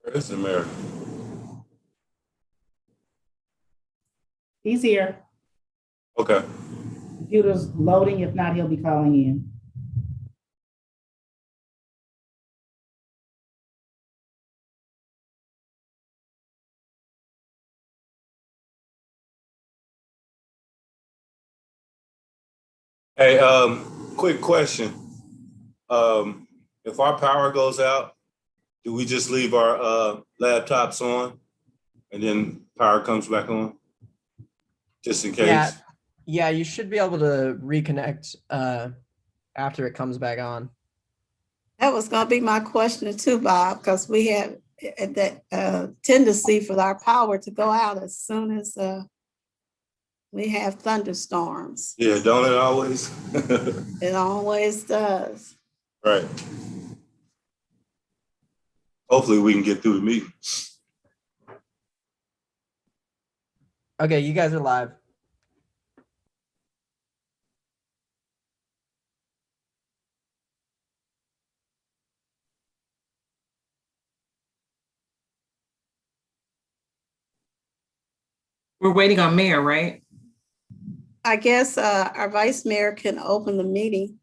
It's America. He's here. Okay. Computer's loading. If not, he'll be calling in. Hey, quick question. If our power goes out, do we just leave our laptops on and then power comes back on? Just in case? Yeah, you should be able to reconnect after it comes back on. That was gonna be my question too, Bob, because we have that tendency for our power to go out as soon as we have thunderstorms. Yeah, don't it always? It always does. Right. Hopefully we can get through the meeting. Okay, you guys are live. We're waiting on Mayor, right? I guess our vice mayor can open the meeting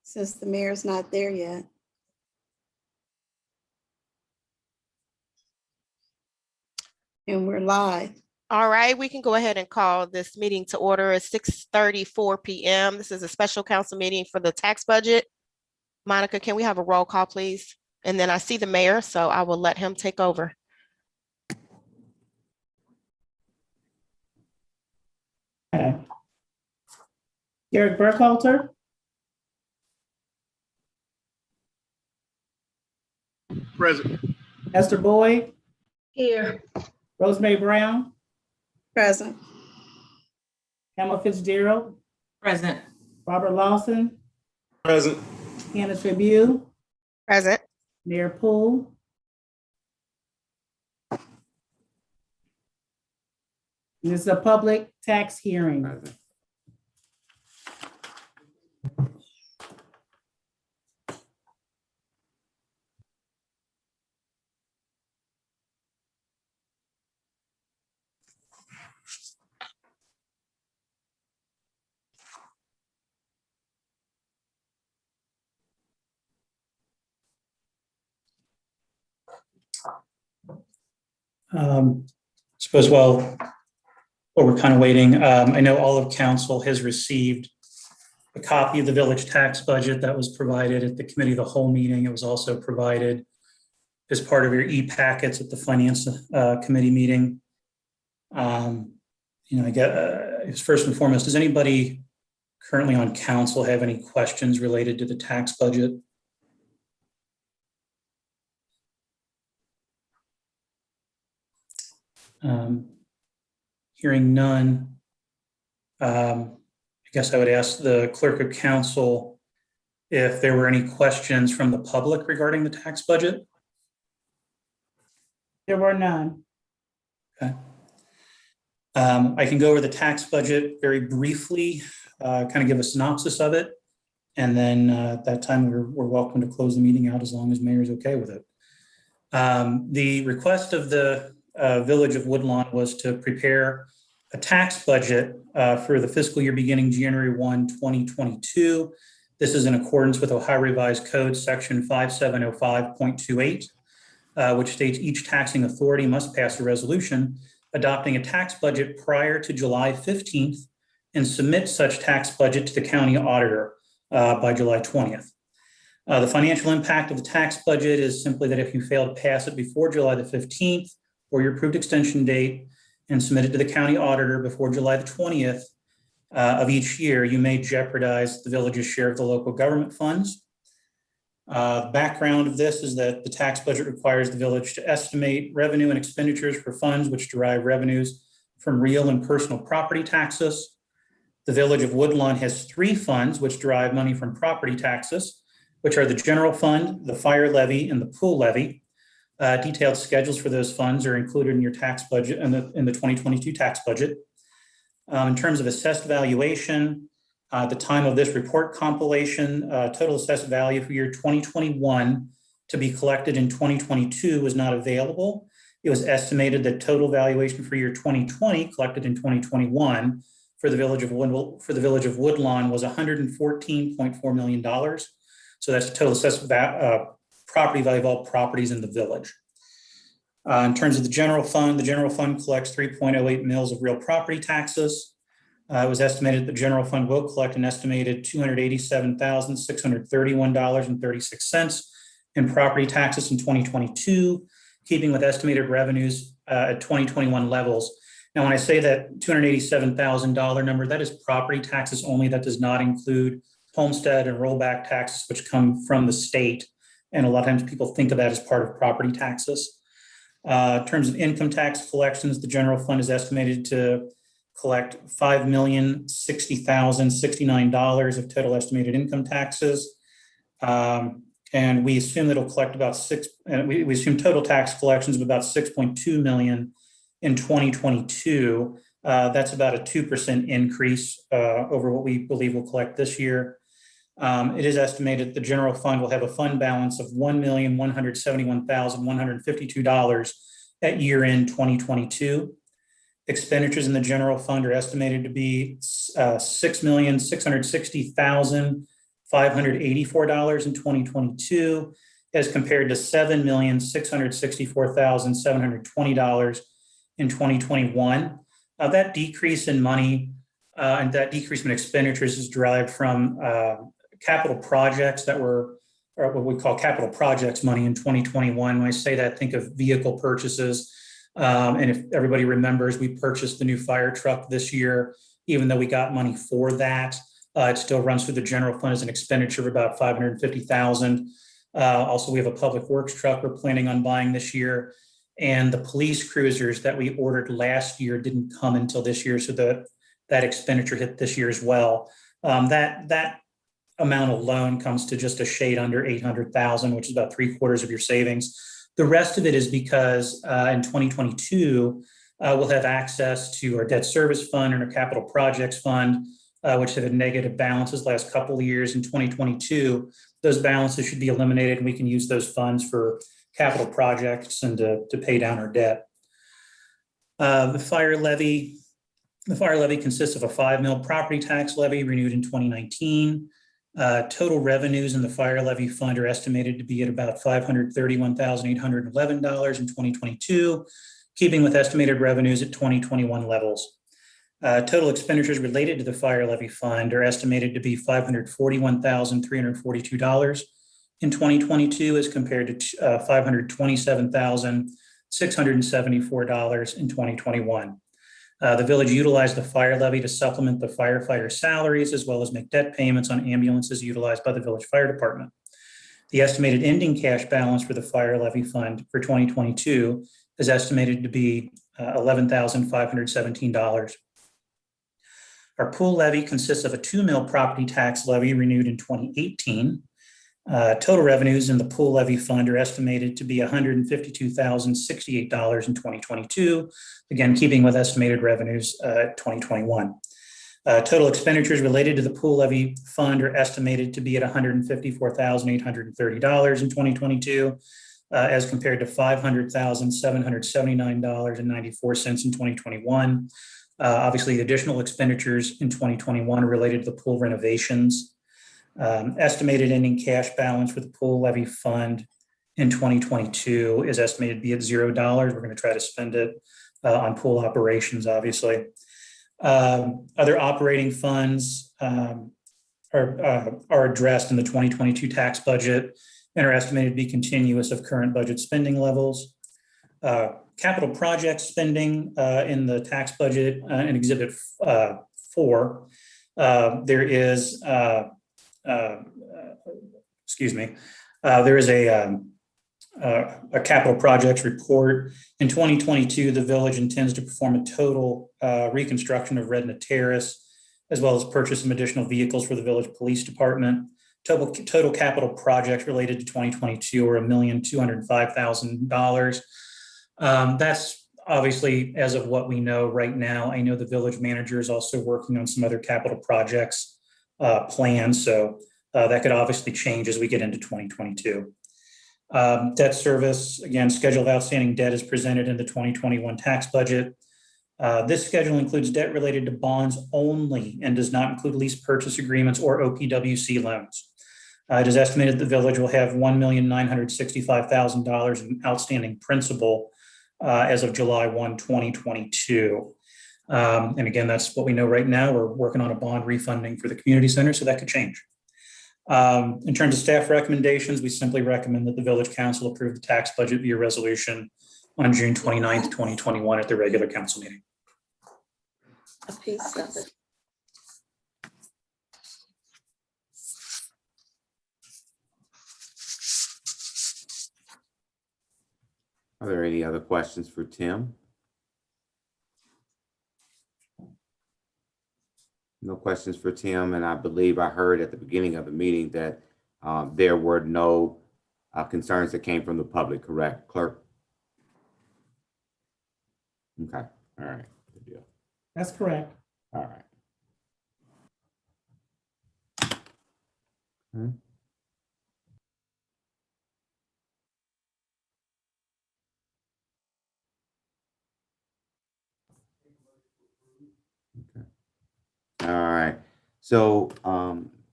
since the mayor's not there yet. And we're live. All right, we can go ahead and call this meeting to order at 6:34 p.m. This is a special council meeting for the tax budget. Monica, can we have a roll call, please? And then I see the mayor, so I will let him take over. Okay. Derek Burkhalter, Present. Esther Boyd, Here. Rosemary Brown, Present. Emma Fitzgerald, Present. Robert Lawson, Present. Hannah Tribune, Present. Mayor Poole. This is a public tax hearing. Suppose while we're kind of waiting, I know all of council has received a copy of the village tax budget that was provided at the committee of the whole meeting. It was also provided as part of your e-packets at the finance committee meeting. I guess first and foremost, does anybody currently on council have any questions related to the tax budget? Hearing none, I guess I would ask the clerk of council if there were any questions from the public regarding the tax budget. There were none. Okay. I can go over the tax budget very briefly, kind of give a synopsis of it. And then at that time, we're welcome to close the meeting out as long as mayor's okay with it. The request of the Village of Woodlawn was to prepare a tax budget for the fiscal year beginning January 1, 2022. This is in accordance with Ohio Revised Code section 5705.28, which states each taxing authority must pass a resolution adopting a tax budget prior to July 15th and submit such tax budget to the county auditor by July 20th. The financial impact of the tax budget is simply that if you fail to pass it before July the 15th or your approved extension date and submit it to the county auditor before July the 20th of each year, you may jeopardize the village's share of the local government funds. The background of this is that the tax budget requires the village to estimate revenue and expenditures for funds which derive revenues from real and personal property taxes. The Village of Woodlawn has 3 funds which derive money from property taxes, which are the general fund, the fire levy, and the pool levy. Detailed schedules for those funds are included in your tax budget in the 2022 tax budget. In terms of assessed valuation, at the time of this report compilation, total assessed value for year 2021 to be collected in 2022 was not available. It was estimated that total valuation for year 2020 collected in 2021 for the village of Woodlawn was $114.4 million. So that's the total assessed property value of all properties in the village. In terms of the general fund collects 3.08 mils of real property taxes. It was estimated the general fund will collect an estimated $287,631.36 in property taxes in 2022, keeping with estimated revenues at 2021 levels. Now, when I say that $287,000 number, that is property taxes only. That does not include homestead and rollback taxes, which come from the state. And a lot of times people think of that as part of property taxes. In terms of income tax collections, the general fund is estimated to collect $5,060,069 of total estimated income taxes. And we assume that it'll collect about we assume total tax collections of about 6.2 million in 2022. That's about a 2% increase over what we believe we'll collect this year. It is estimated the general fund will have a fund balance of $1,171,152 at year end 2022. Expenditures in the general fund are estimated to be $6,660,584 in 2022, as compared to $7,664,720 in 2021. That decrease in money and that decrease in expenditures is derived from capital projects that were, or what we call capital projects money in 2021. When I say that, think of vehicle purchases. And if everybody remembers, we purchased the new fire truck this year, even though we got money for that. It still runs through the general fund as an expenditure of about $550,000. Also, we have a public works truck we're planning on buying this year. And the police cruisers that we ordered last year didn't come until this year. So that expenditure hit this year as well. That amount alone comes to just a shade under $800,000, which is about 3/4 of your savings. The rest of it is because in 2022, we'll have access to our debt service fund and our capital projects fund, which have had negative balances the last couple of years. In 2022, those balances should be eliminated and we can use those funds for capital projects and to pay down our debt. The fire levy consists of a 5 mil property tax levy renewed in 2019. Total revenues in the fire levy fund are estimated to be at about $531,811 in 2022, keeping with estimated revenues at 2021 levels. Total expenditures related to the fire levy fund are estimated to be $541,342 in 2022, as compared to $527,674 in 2021. The village utilized the fire levy to supplement the firefighter salaries, as well as make debt payments on ambulances utilized by the village fire department. The estimated ending cash balance for the fire levy fund for 2022 is estimated to be $11,517. Our pool levy consists of a 2 mil property tax levy renewed in 2018. Total revenues in the pool levy fund are estimated to be $152,068 in 2022, again, keeping with estimated revenues 2021. Total expenditures related to the pool levy fund are estimated to be at $154,830 in 2022, as compared to $500,779.94 in 2021. Obviously, the additional expenditures in 2021 are related to the pool renovations. Estimated ending cash balance for the pool levy fund in 2022 is estimated to be at $0. We're going to try to spend it on pool operations, obviously. Other operating funds are addressed in the 2022 tax budget and are estimated to be continuous of current budget spending levels. Capital project spending in the tax budget in Exhibit 4, there is there is a capital projects report. In 2022, the village intends to perform a total reconstruction of Redna Terrace, as well as purchase some additional vehicles for the village police department. Total capital projects related to 2022 are $1,205,000. That's obviously as of what we know right now. I know the village manager is also working on some other capital projects plans, so that could obviously change as we get into 2022. Debt service, again, schedule of outstanding debt is presented in the 2021 tax budget. This schedule includes debt related to bonds only and does not include lease purchase agreements or OPWC loans. It is estimated the village will have $1,965,000 in outstanding principal as of July 1, 2022. And again, that's what we know right now. We're working on a bond refunding for the community center, so that could change. In terms of staff recommendations, we simply recommend that the village council approve the tax budget via resolution on June 29th, 2021 at the regular council meeting. A piece of it. Are there any other questions for Tim? No questions for Tim, and I believe I heard at the beginning of the meeting that there were no concerns that came from the public, correct, clerk? Okay, all right, good deal. That's correct. All right. Okay. All right, so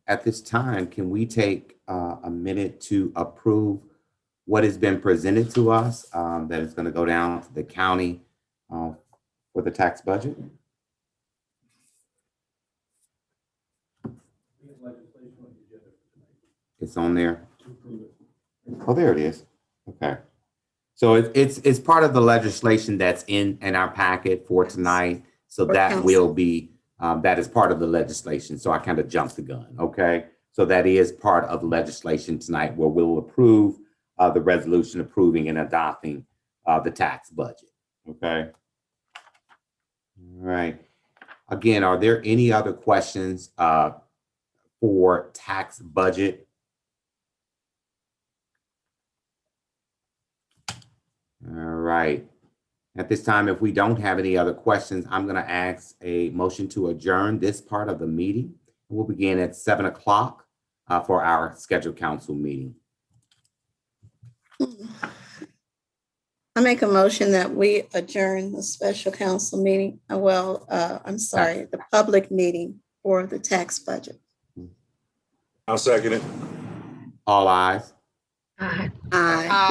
at this time, can we take a minute to approve what has been presented to us that is going to go down to the county for the tax budget? It's on there. Oh, there it is. Okay. So it's part of the legislation that's in our packet for tonight. So that will be, that is part of the legislation. So I kind of jumped the gun, okay? So that is part of the legislation tonight where we'll approve the resolution approving and adopting the tax budget, okay? All right. Again, are there any other questions for tax budget? All right. At this time, if we don't have any other questions, I'm going to ask a motion to adjourn this part of the meeting. We'll begin at 7 o'clock for our scheduled council meeting. I make a motion that we adjourn the special council meeting. I'm sorry, the public meeting for the tax budget. I'll second it. All ayes. Aye.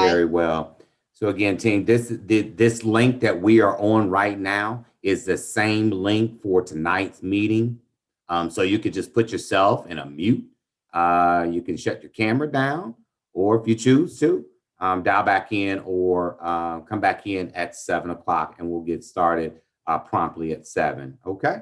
Very well. So again, team, this link that we are on right now is the same link for tonight's meeting. So you could just put yourself in a mute. You can shut your camera down, or if you choose to, dial back in or come back in at 7 o'clock and we'll get started promptly at 7. Okay.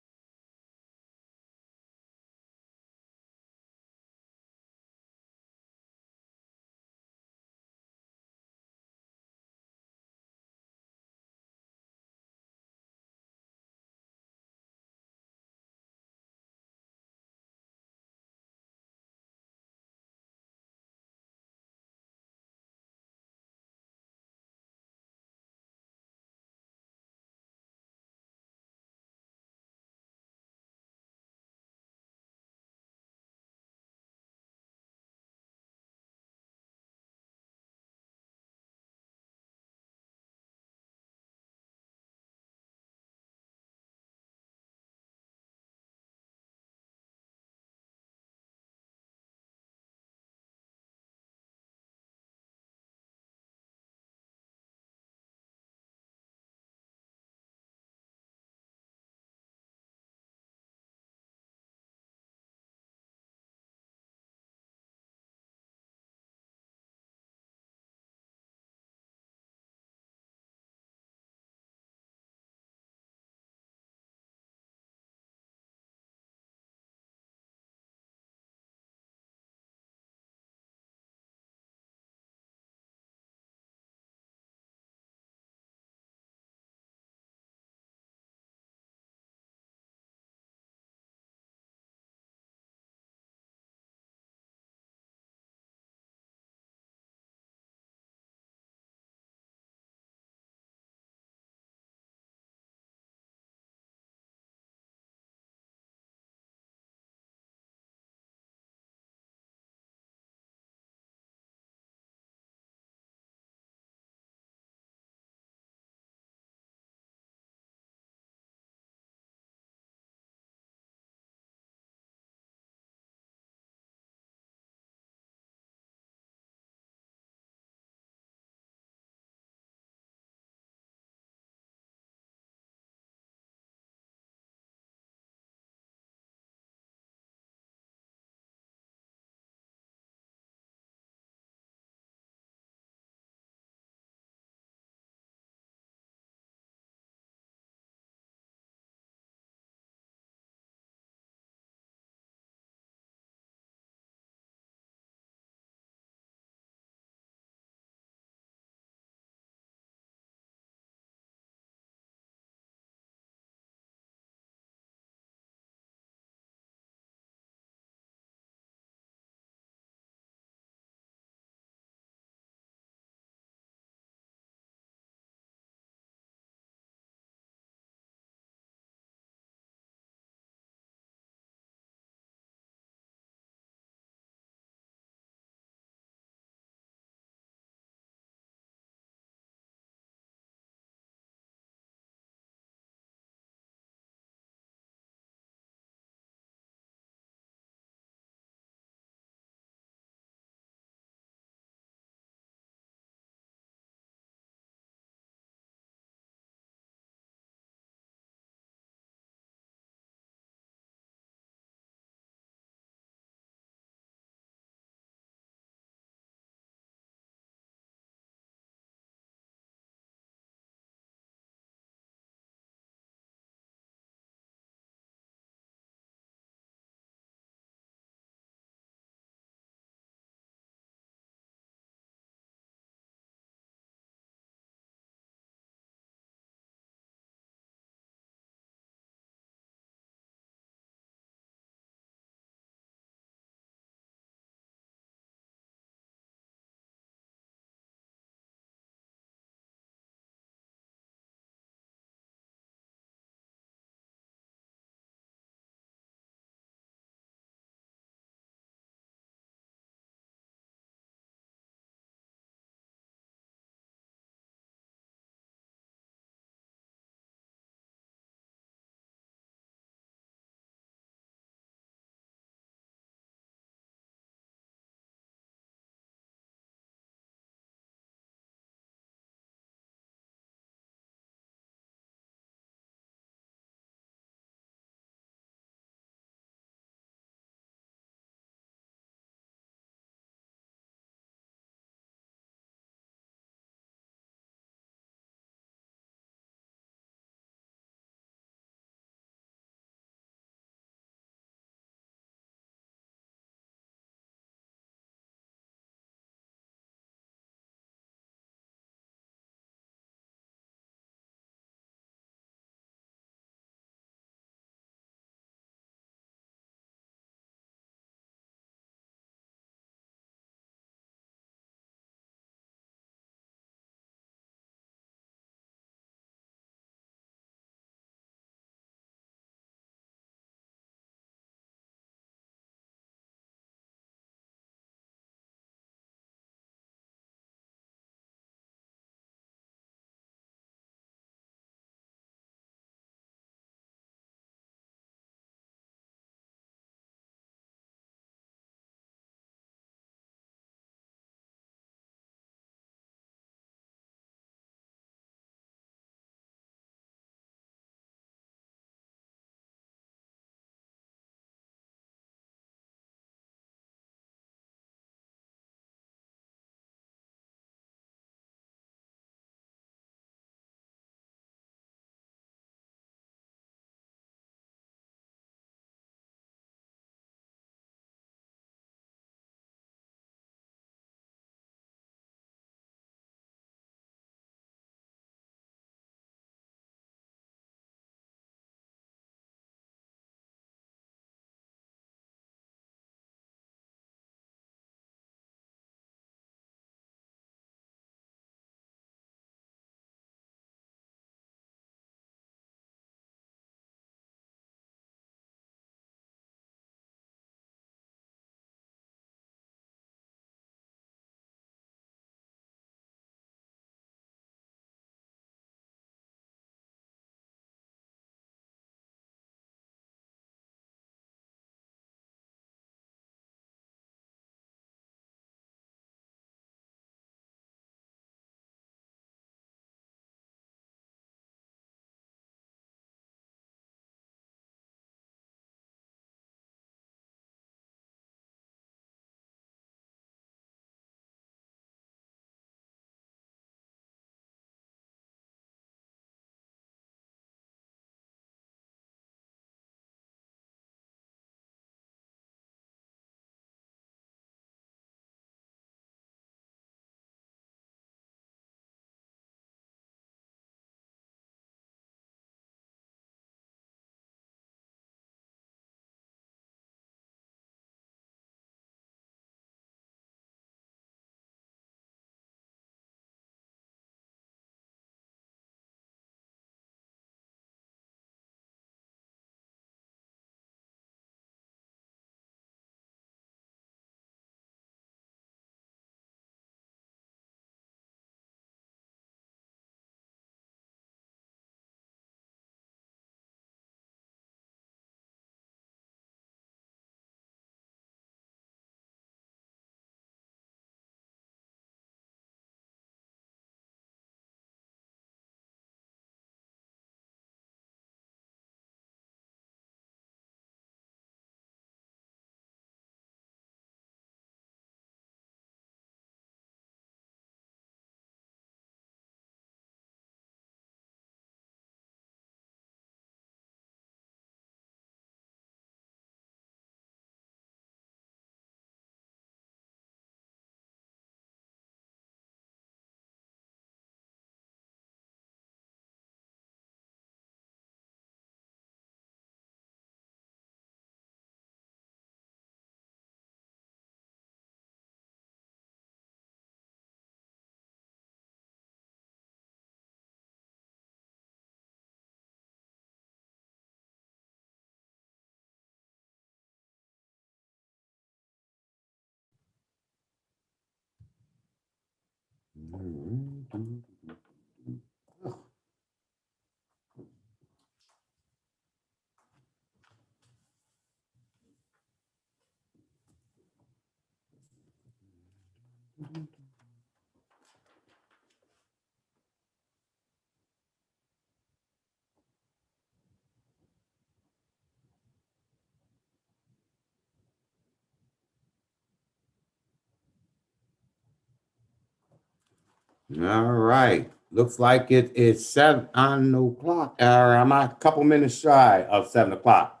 All right, looks like it is 7 o'clock. I'm a couple minutes shy of 7 o'clock.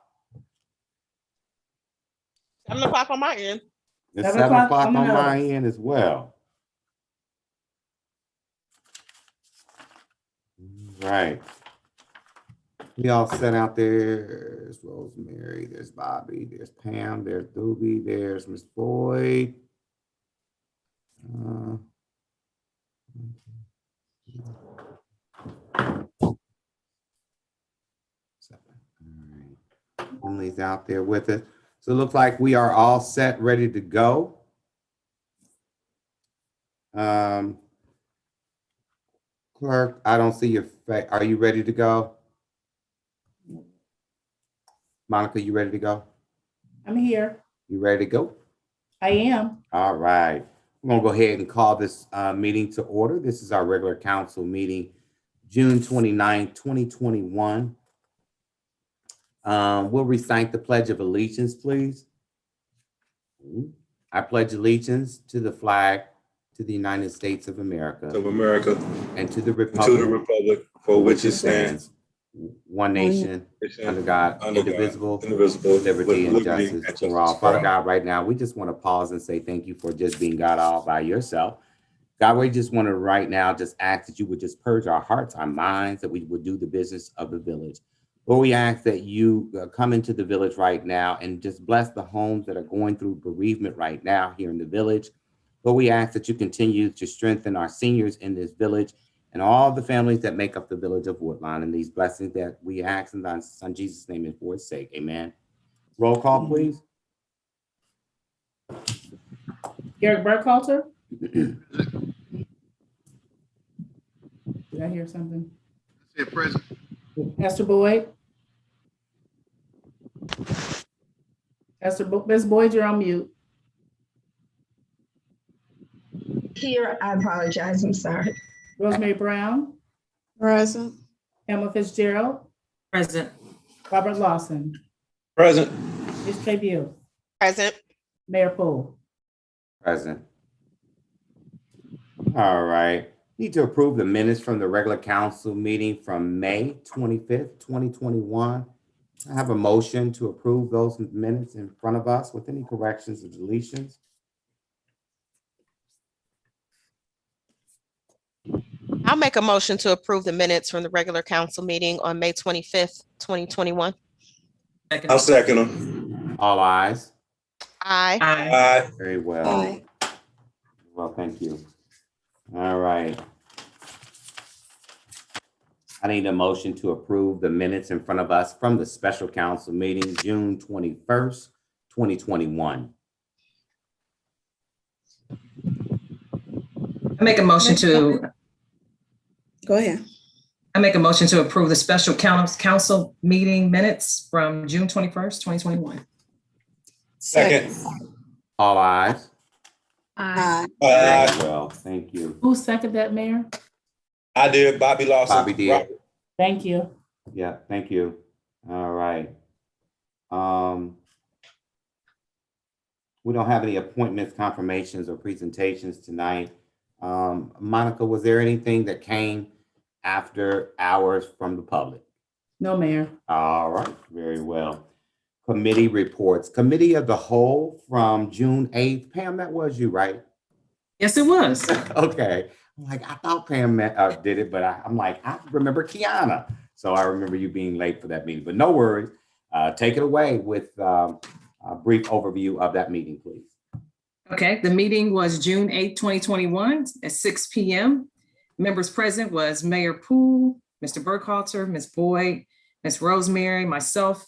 7 o'clock on my end. It's 7 7 o'clock o'clock on on the my nose. end as well. Right. We all set out there. There's Rosemary, there's Bobby, there's Pam, there's Doobie, there's Miss Boyd. Emily's out there with it. So it looks like we are all set, ready to go. Clerk, I don't see your face. Are you ready to go? Monica, you ready to go? I'm here. You ready to go? I am. All right. We're going to go ahead and call this meeting to order. This is our regular council meeting, June 29, 2021. We'll recite the Pledge of Allegiance, please. I pledge allegiance to the flag, to the United States of America, Of America, and to the and to republic the republic for which it stands, one nation, under God, under God, indivisible, indivisible, with liberty and with justice for all. Father God, right now, we just want to pause and say thank you for just being God all by yourself. God, we just want to right now just ask that you would just purge our hearts, our minds, that we would do the business of the village. Lord, we ask that you come into the village right now and just bless the homes that are going through bereavement right now here in the village. Lord, we ask that you continue to strengthen our seniors in this village and all the families that make up the village of Woodlawn, and these blessings that we ask in thy son Jesus' name and for his sake. Amen. Roll call, please. Eric Burkhalter? Did I hear something? Present. Esther Boyd? Ms. Boyd, you're on mute. Here, I apologize, I'm sorry. Rosemary Brown? Present. Emma Fitzgerald? Present. Robert Lawson? present. Ms. Trabue? Present. Mayor Poole? Present. All right. Need to approve the minutes from the regular council meeting from May 25th, 2021. I have a motion to approve those minutes in front of us with any corrections or deletions. I'll make a motion to approve the minutes from the regular council meeting on May 25th, 2021. I'll second them. All ayes. Aye. Aye. Aye. Very well. Aye. Well, thank you. All right. I need a motion to approve the minutes in front of us from the special council meeting, June 21st, 2021. I make a motion to Go ahead. approve the special council meeting minutes from June 21st, 2021. Second. All ayes. Aye. Aye. Very well, thank you. Who seconded that, Mayor? I did, Bobby Lawson. Bobby did. Thank you. Yeah, thank you. All right. We don't have any appointments, confirmations, or presentations tonight. Monica, was there anything that came after hours from the public? No, Mayor. All right, very well. Committee reports. Committee of the Whole from June 8th. Pam, that was you, right? Yes, it was. Okay. I'm like, I thought Pam did it, but I'm like, I remember Kiana. So I remember you being late for that meeting, but no worries. Take it away with a brief overview of that meeting, please. Okay, the meeting was June 8th, 2021 at 6 p.m. Members present was Mayor Poole, Mr. Burkhalter, Ms. Boyd, Ms. Rosemary, myself,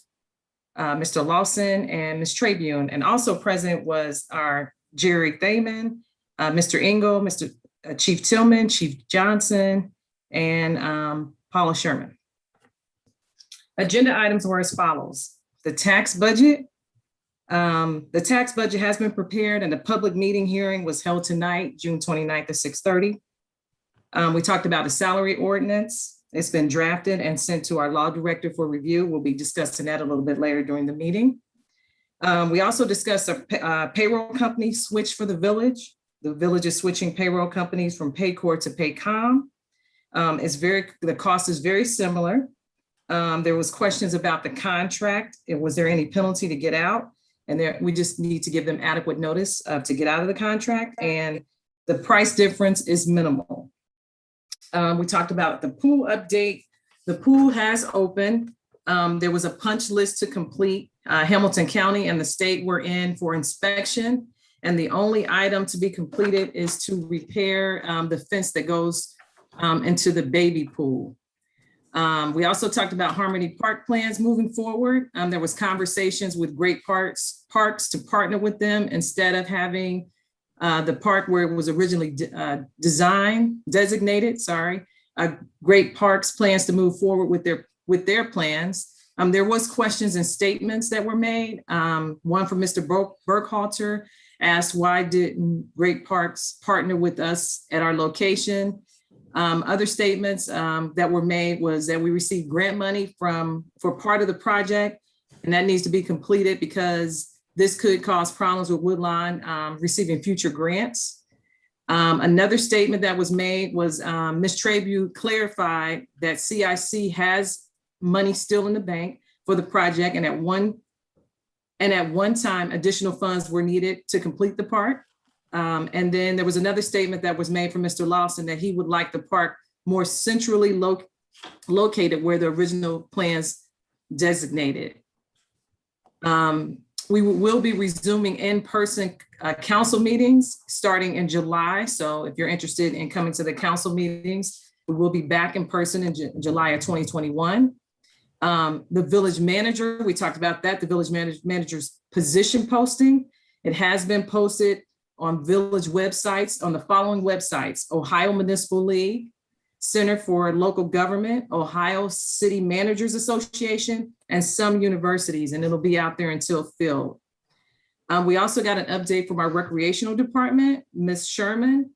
Mr. Lawson, and Ms. Trabune. And also present was our Jerry Thaman, Mr. Engel, Mr. Chief Tillman, Chief Johnson, and Paula Sherman. Agenda items were as follows. The tax budget. The tax budget has been prepared and the public meeting hearing was held tonight, June 29th at 6:30. We talked about the salary ordinance. It's been drafted and sent to our law director for review. We'll be discussing that a little bit later during the meeting. We also discussed a payroll company switch for the village. The village is switching payroll companies from Paycor to Paycom. The cost is very similar. There was questions about the contract. Was there any penalty to get out? And we just need to give them adequate notice to get out of the contract, and the price difference is minimal. We talked about the pool update. The pool has opened. There was a punch list to complete. Hamilton County and the state were in for inspection, and the only item to be completed is to repair the fence that goes into the baby pool. We also talked about Harmony Park plans moving forward. There was conversations with Great Parks to partner with them instead of having the park where it was originally designated. Great Parks plans to move forward with their plans. There was questions and statements that were made. One from Mr. Burkhalter asked, why didn't Great Parks partner with us at our location? Other statements that were made was that we received grant money for part of the project, and that needs to be completed because this could cause problems with Woodlawn receiving future grants. Another statement that was made was Ms. Trabue clarified that CIC has money still in the bank for the project, and at one time additional funds were needed to complete the park. And then there was another statement that was made from Mr. Lawson that he would like the park more centrally located where the original plans designated. We will be resuming in-person council meetings starting in July. So if you're interested in coming to the council meetings, we will be back in person in July of 2021. The village manager, we talked about that, the village manager's position posting. It has been posted on village websites, on the following websites: Ohio Municipal League, Center for Local Government, Ohio City Managers Association, and some universities, and it'll be out there until filled. We also got an update from our recreational department, Ms. Sherman.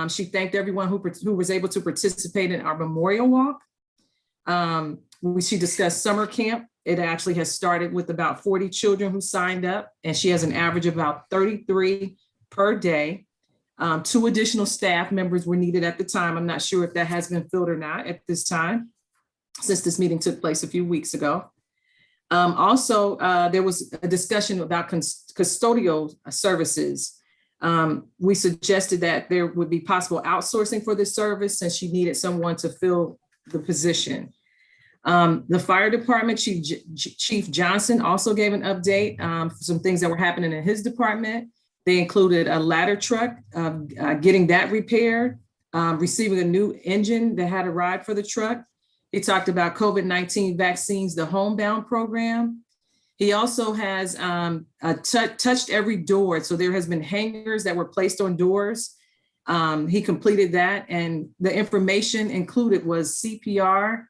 She thanked everyone who was able to participate in our memorial walk. She discussed summer camp. It actually has started with about 40 children who signed up, and she has an average of about 33 per day. 2 additional staff members were needed at the time. I'm not sure if that has been filled or not at this time, since this meeting took place a few weeks ago. Also, there was a discussion about custodial services. We suggested that there would be possible outsourcing for this service since she needed someone to fill the position. The fire department, Chief Johnson also gave an update for some things that were happening in his department. They included a ladder truck, getting that repaired, receiving a new engine that had arrived for the truck. He talked about COVID-19 vaccines, the homebound program. He also has touched every door. So there has been hangers that were placed on doors. He completed that, and the information included was CPR,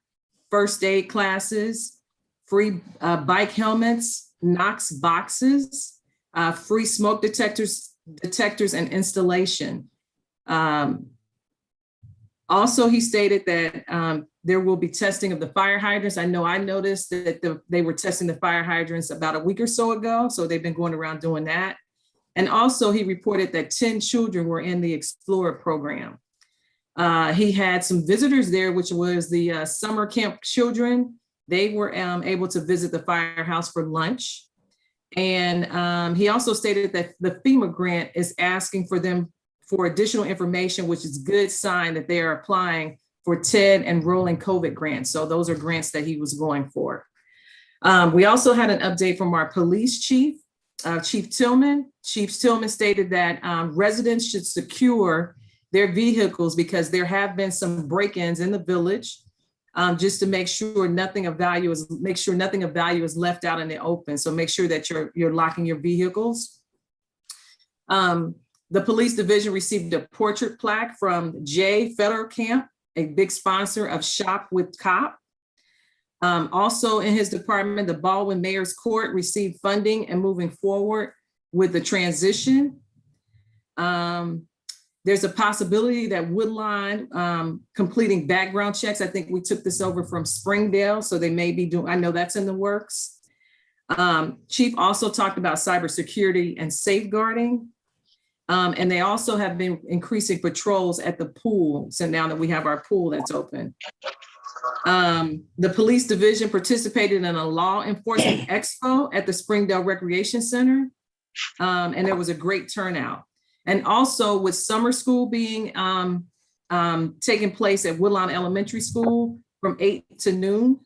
first aid classes, free bike helmets, Knox boxes, free smoke detectors and installation. Also, he stated that there will be testing of the fire hydrants. I know I noticed that they were testing the fire hydrants about a week or so ago. So they've been going around doing that. And also he reported that 10 children were in the Explorer program. He had some visitors there, which was the summer camp children. They were able to visit the firehouse for lunch. And he also stated that the FEMA grant is asking for them for additional information, which is a good sign that they are applying for TED and rolling COVID grants. So those are grants that he was going for. We also had an update from our police chief, Chief Tillman. Chief Tillman stated that residents should secure their vehicles because there have been some break-ins in the village, just to make sure nothing of value is left out in the open. So make sure that you're locking your vehicles. The police division received a portrait plaque from Jay Fetterkamp, a big sponsor of Shop with Cop. Also in his department, the Baldwin Mayor's Court received funding and moving forward with the transition. There's a possibility that Woodlawn completing background checks. I think we took this over from Springdale, so they may be doing, I know that's in the works. Chief also talked about cybersecurity and safeguarding. And they also have been increasing patrols at the pool. So now that we have our pool that's open. The police division participated in a law enforcement expo at the Springdale Recreation Center. And there was a great turnout. And also with summer school being taking place at Woodlawn Elementary School from 8 to noon.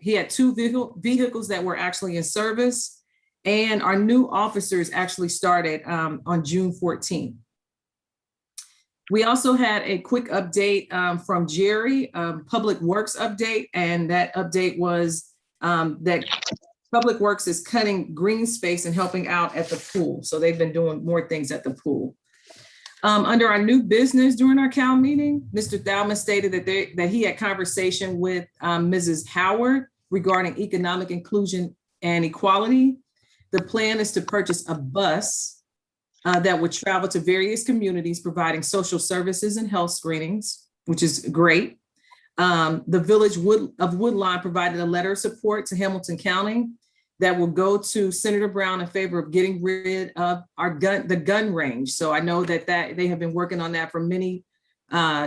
He had 2 vehicles that were actually in service. And our new officers actually started on June 14th. We also had a quick update from Jerry, Public Works update. And that update was that Public Works is cutting green space and helping out at the pool. So they've been doing more things at the pool. Under our new business during our CAL meeting, Mr. Thaumann stated that he had conversation with Mrs. Howard regarding economic inclusion and equality. The plan is to purchase a bus that would travel to various communities, providing social services and health screenings, which is great. The Village of Woodlawn provided a letter of support to Hamilton County that will go to Senator Brown in favor of getting rid of the gun range. So I know that they have been working on that for many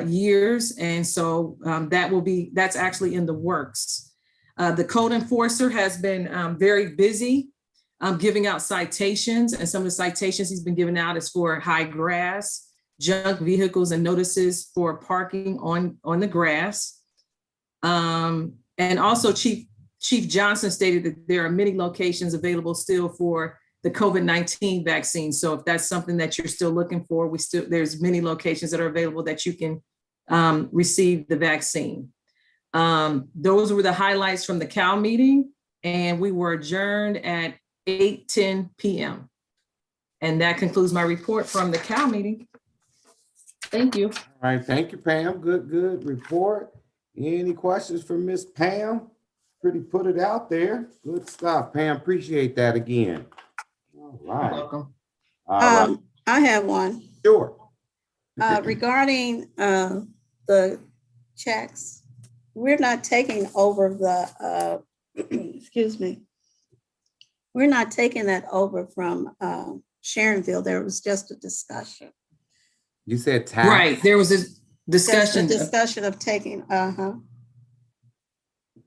years. And so that's actually in the works. The code enforcer has been very busy giving out citations, and some of the citations he's been giving out is for high grass, junk vehicles, and notices for parking on the grass. And also Chief Johnson stated that there are many locations available still for the COVID-19 vaccine. So if that's something that you're still looking for, there's many locations that are available that you can receive the vaccine. Those were the highlights from the CAL meeting, and we were adjourned at 8:10 p.m. And that concludes my report from the CAL meeting. Thank you. All right, thank you, Pam. Good report. Any questions for Miss Pam? Pretty put it out there. Good stuff, Pam. Appreciate that again. All right. You're welcome. All right. I have one. Sure. Regarding the checks, we're not taking over the, excuse me. We're not taking that over from Sharonville. There was just a discussion. You said tax. Right, there was a discussion. Just a discussion of taking, Yes,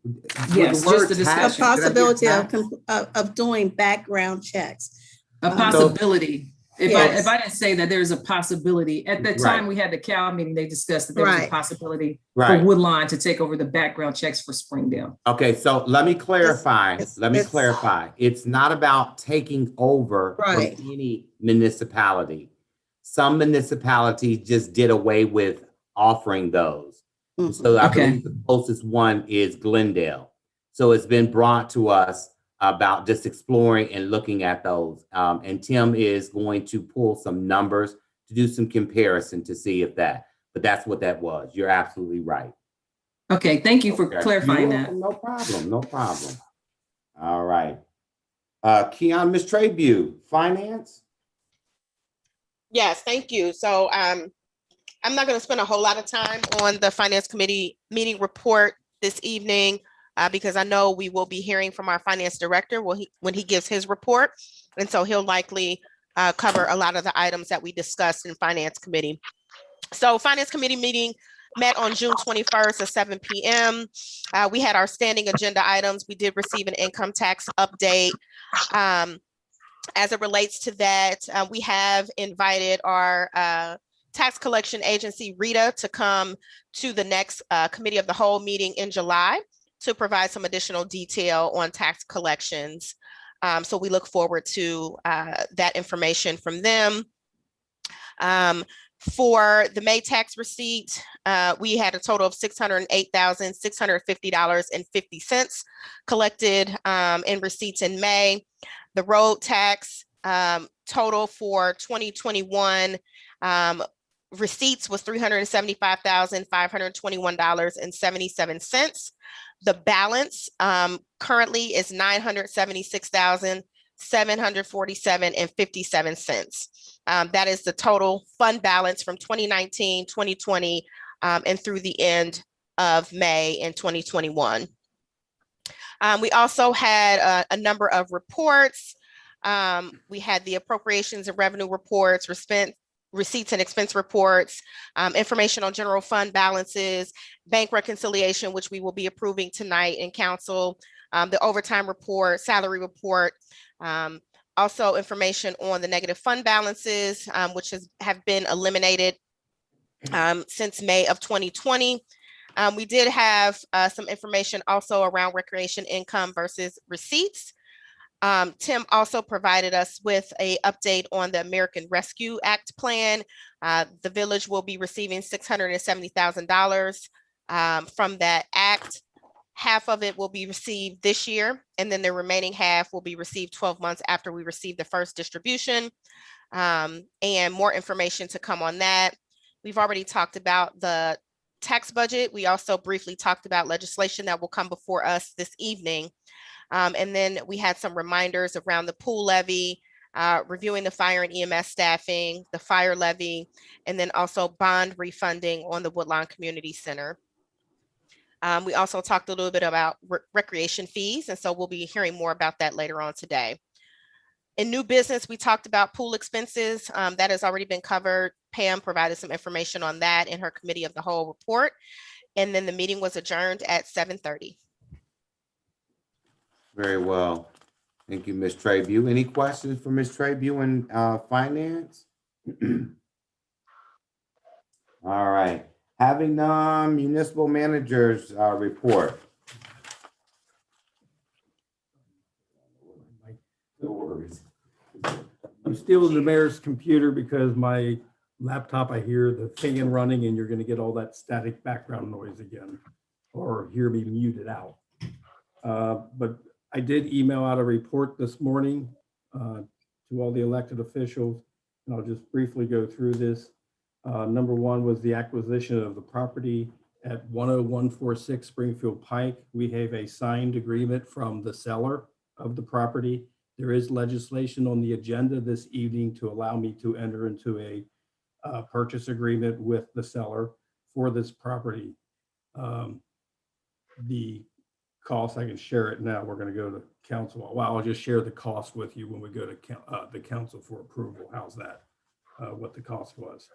With the just word the tax, a possibility did I say of doing background checks. A possibility. If Yes. I didn't say that, there's a possibility. At the time Right. we had the CAL meeting, they discussed that there was a Right. possibility Right. for Woodlawn to take over the background checks for Springdale. Okay, so let me clarify. It's- Let me it's- clarify. It's not about taking over from Right. any municipality. Some municipalities just did away with offering those. Mhm. So I Okay. believe the closest one is Glendale. So it's been brought to us about just exploring and looking at those. And Tim is going to pull some numbers to do some comparison to see if but that's what that was. You're absolutely right. Okay, thank you for Okay. clarifying You're that. welcome. No problem, no problem. All right. Keon, Ms. Trabue, Finance? Yes, thank you. So I'm not going to spend a whole lot of time on the Finance Committee meeting report this evening because I know we will be hearing from our Finance Director when he gives his report. And so he'll likely cover a lot of the items that we discussed in Finance Committee. So Finance Committee meeting met on June 21st at 7 p.m. We had our standing agenda items. We did receive an income tax update. As it relates to that, we have invited our tax collection agency, Rita, to come to the next committee of the whole meeting in July to provide some additional detail on tax collections. So we look forward to that information from them. For the May tax receipt, we had a total of $608,650.50 collected in receipts in May. The road tax total for 2021, receipts was $375,521.77. The balance currently is $976,747.57. That is the total fund balance from 2019, 2020, and through the end of May in 2021. We also had a number of reports. We had the appropriations and revenue reports, receipts and expense reports, information on general fund balances, bank reconciliation, which we will be approving tonight in council, the overtime report, salary report, also information on the negative fund balances, which have been eliminated since May of 2020. We did have some information also around recreation income versus receipts. Tim also provided us with an update on the American Rescue Act plan. The village will be receiving $670,000 from that act. Half of it will be received this year, and then the remaining half will be received 12 months after we receive the first distribution. And more information to come on that. We've already talked about the tax budget. We also briefly talked about legislation that will come before us this evening. And then we had some reminders around the pool levy, reviewing the fire and EMS staffing, the fire levy, and then also bond refunding on the Woodlawn Community Center. We also talked a little bit about recreation fees, and so we'll be hearing more about that later on today. In new business, we talked about pool expenses. That has already been covered. Pam provided some information on that in her committee of the whole report. And then the meeting was adjourned at 7:30. Very well. Thank you, Ms. Trabue. Any questions for Ms. Trabue in finance? All right. Having municipal managers report. No worries. I'm stealing the mayor's computer because my laptop, I hear the fan running and you're going to get all that static background noise again or hear me muted out. But I did email out a report this morning to all the elected officials, and I'll just briefly go through this. Number one was the acquisition of the property at 10146 Springfield Pike. We have a signed agreement from the seller of the property. There is legislation on the agenda this evening to allow me to enter into a purchase agreement with the seller for this property. The cost, I can share it now. We're going to go to council. Well, I'll just share the cost with you when we go to the council for approval. How's that? What the cost was.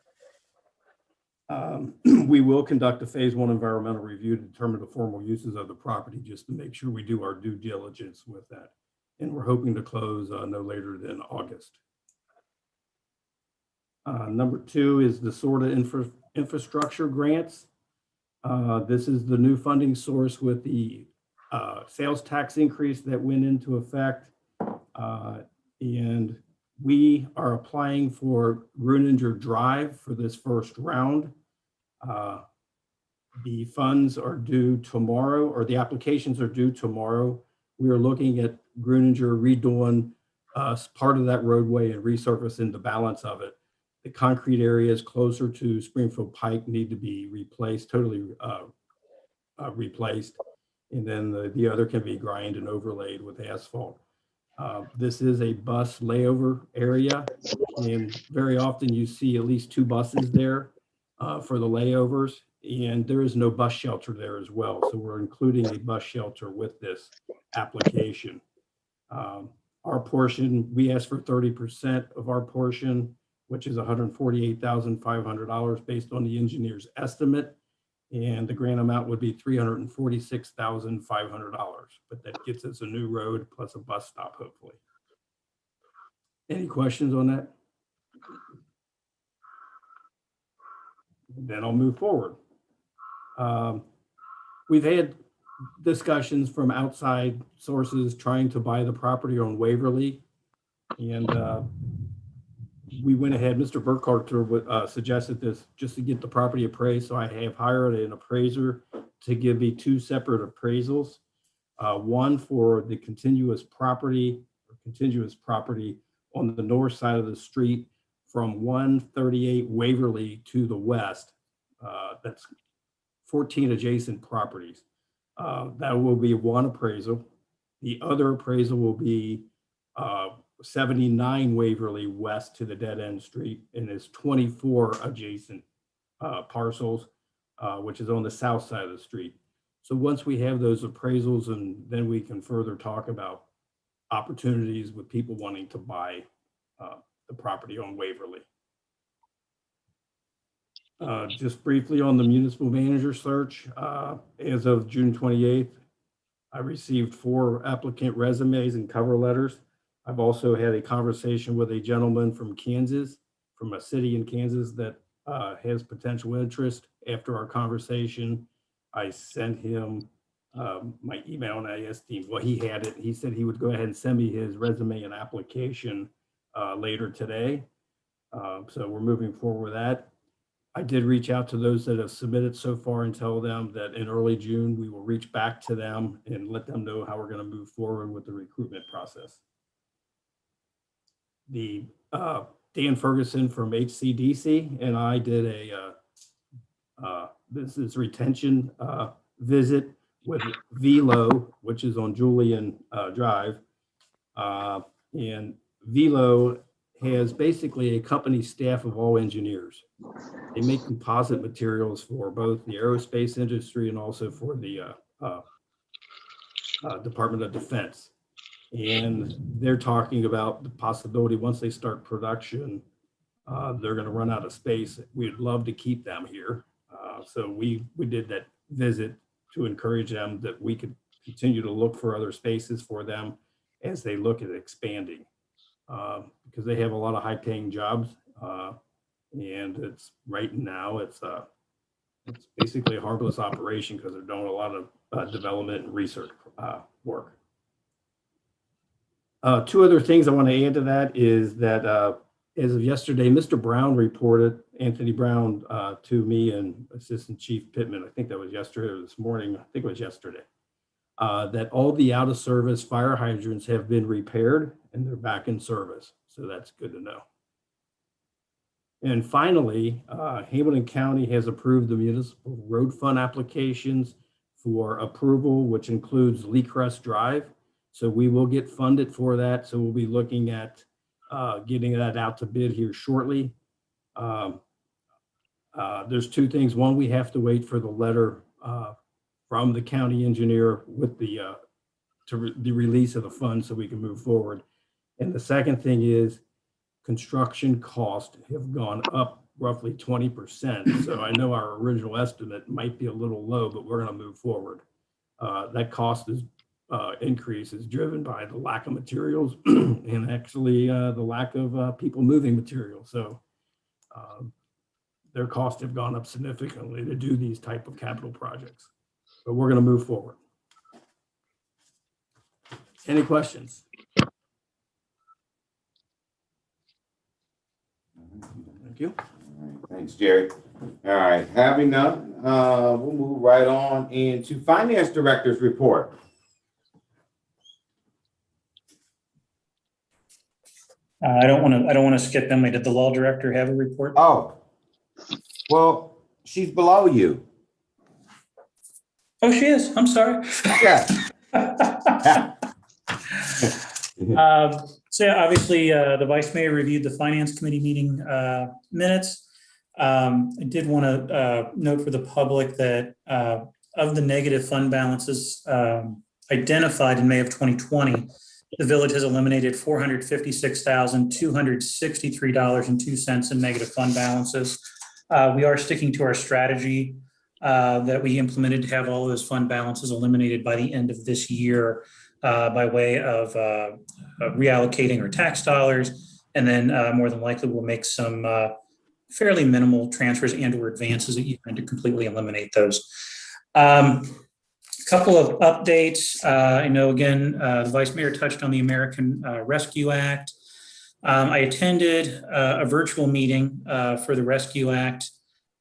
We will conduct a phase 1 environmental review to determine the formal uses of the property, just to make sure we do our due diligence with that. And we're hoping to close no later than August. Number 2 is the SORTA infrastructure grants. This is the new funding source with the sales tax increase that went into effect. And we are applying for Gruninger Drive for this first round. The funds are due tomorrow, or the applications are due tomorrow. We are looking at Gruninger redoing part of that roadway and resurfacing the balance of it. The concrete areas closer to Springfield Pike need to be replaced, totally replaced. And then the other can be grinded and overlaid with asphalt. This is a bus layover area, and very often you see at least 2 buses there for the layovers, and there is no bus shelter there as well. So we're including a bus shelter with this application. Our portion, we asked for 30% of our portion, which is $148,500 based on the engineer's estimate. And the grant amount would be $346,500, but that gets us a new road plus a bus stop, hopefully. Any questions on that? Then I'll move forward. We've had discussions from outside sources trying to buy the property on Waverly, and we went ahead. Mr. Burkhardt suggested this just to get the property appraised. So I have hired an appraiser to give me 2 separate appraisals. One for the contiguous property on the north side of the street from 138 Waverly to the west. That's 14 adjacent properties. That will be one appraisal. The other appraisal will be 79 Waverly west to the dead end street, and it's 24 adjacent parcels, which is on the south side of the street. So once we have those appraisals, and then we can further talk about opportunities with people wanting to buy the property on Waverly. Just briefly on the municipal manager search, as of June 28th, I received 4 applicant resumes and cover letters. I've also had a conversation with a gentleman from Kansas, from a city in Kansas that has potential interest. After our conversation, I sent him my email and I asked him, well, he had it. He said he would go ahead and send me his resume and application later today. So we're moving forward with that. I did reach out to those that have submitted so far and tell them that in early June, we will reach back to them and let them know how we're going to move forward with the recruitment process. The Dan Ferguson from HCDC and I did a business retention visit with Velo, which is on Julian Drive. And Velo has basically a company staff of all engineers. They make composite materials for both the aerospace industry and also for the Department of Defense. And they're talking about the possibility once they start production, they're going to run out of space. We'd love to keep them here. So we did that visit to encourage them that we could continue to look for other spaces for them as they look at expanding. Because they have a lot of high-paying jobs, and it's right now it's basically a harmless operation because they're doing a lot of development and research work. 2 other things I want to add to that is that as of yesterday, Mr. Brown reported, Anthony Brown, to me and Assistant Chief Pittman. I think that was yesterday or this morning. I think it was yesterday. That all the out of service fire hydrants have been repaired and they're back in service. So that's good to know. And finally, Hamilton County has approved the municipal road fund applications for approval, which includes Lee Crest Drive. So we will get funded for that. So we'll be looking at getting that out to bid here shortly. There's 2 things. One, we have to wait for the letter from the county engineer with the release of the funds so we can move forward. And the second thing is construction costs have gone up roughly 20%. So I know our original estimate might be a little low, but we're going to move forward. That cost increase is driven by the lack of materials and actually the lack of people moving materials. So their costs have gone up significantly to do these type of capital projects. But we're going to move forward. Any questions? Thank you. All right, thanks, Jerry. All right, having none, we'll move right on into Finance Director's report. I don't want to skip them. Did the law director have a report? Oh, well, she's below you. Oh, she is. I'm sorry. Yeah. So obviously, the vice mayor reviewed the finance committee meeting minutes. I did want to note for the public that of the negative fund balances identified in May of 2020, the village has eliminated $456,263.02 in negative fund balances. We are sticking to our strategy that we implemented to have all of those fund balances eliminated by the end of this year by way of reallocating our tax dollars. And then more than likely, we'll make some fairly minimal transfers and or advances at year-end to completely eliminate those. A couple of updates. I know, again, the vice mayor touched on the American Rescue Act. I attended a virtual meeting for the Rescue Act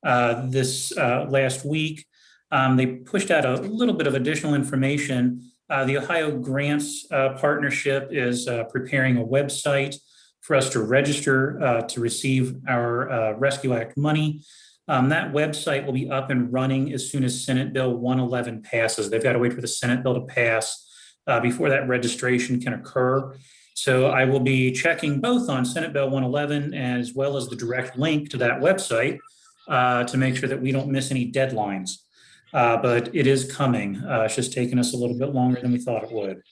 this last week. They pushed out a little bit of additional information. The Ohio Grants Partnership is preparing a website for us to register to receive our Rescue Act money. That website will be up and running as soon as Senate Bill 111 passes. They've got to wait for the Senate bill to pass before that registration can occur. So I will be checking both on Senate Bill 111 as well as the direct link to that website to make sure that we don't miss any deadlines. But it is coming. It's just taken us a little bit longer than we thought it would.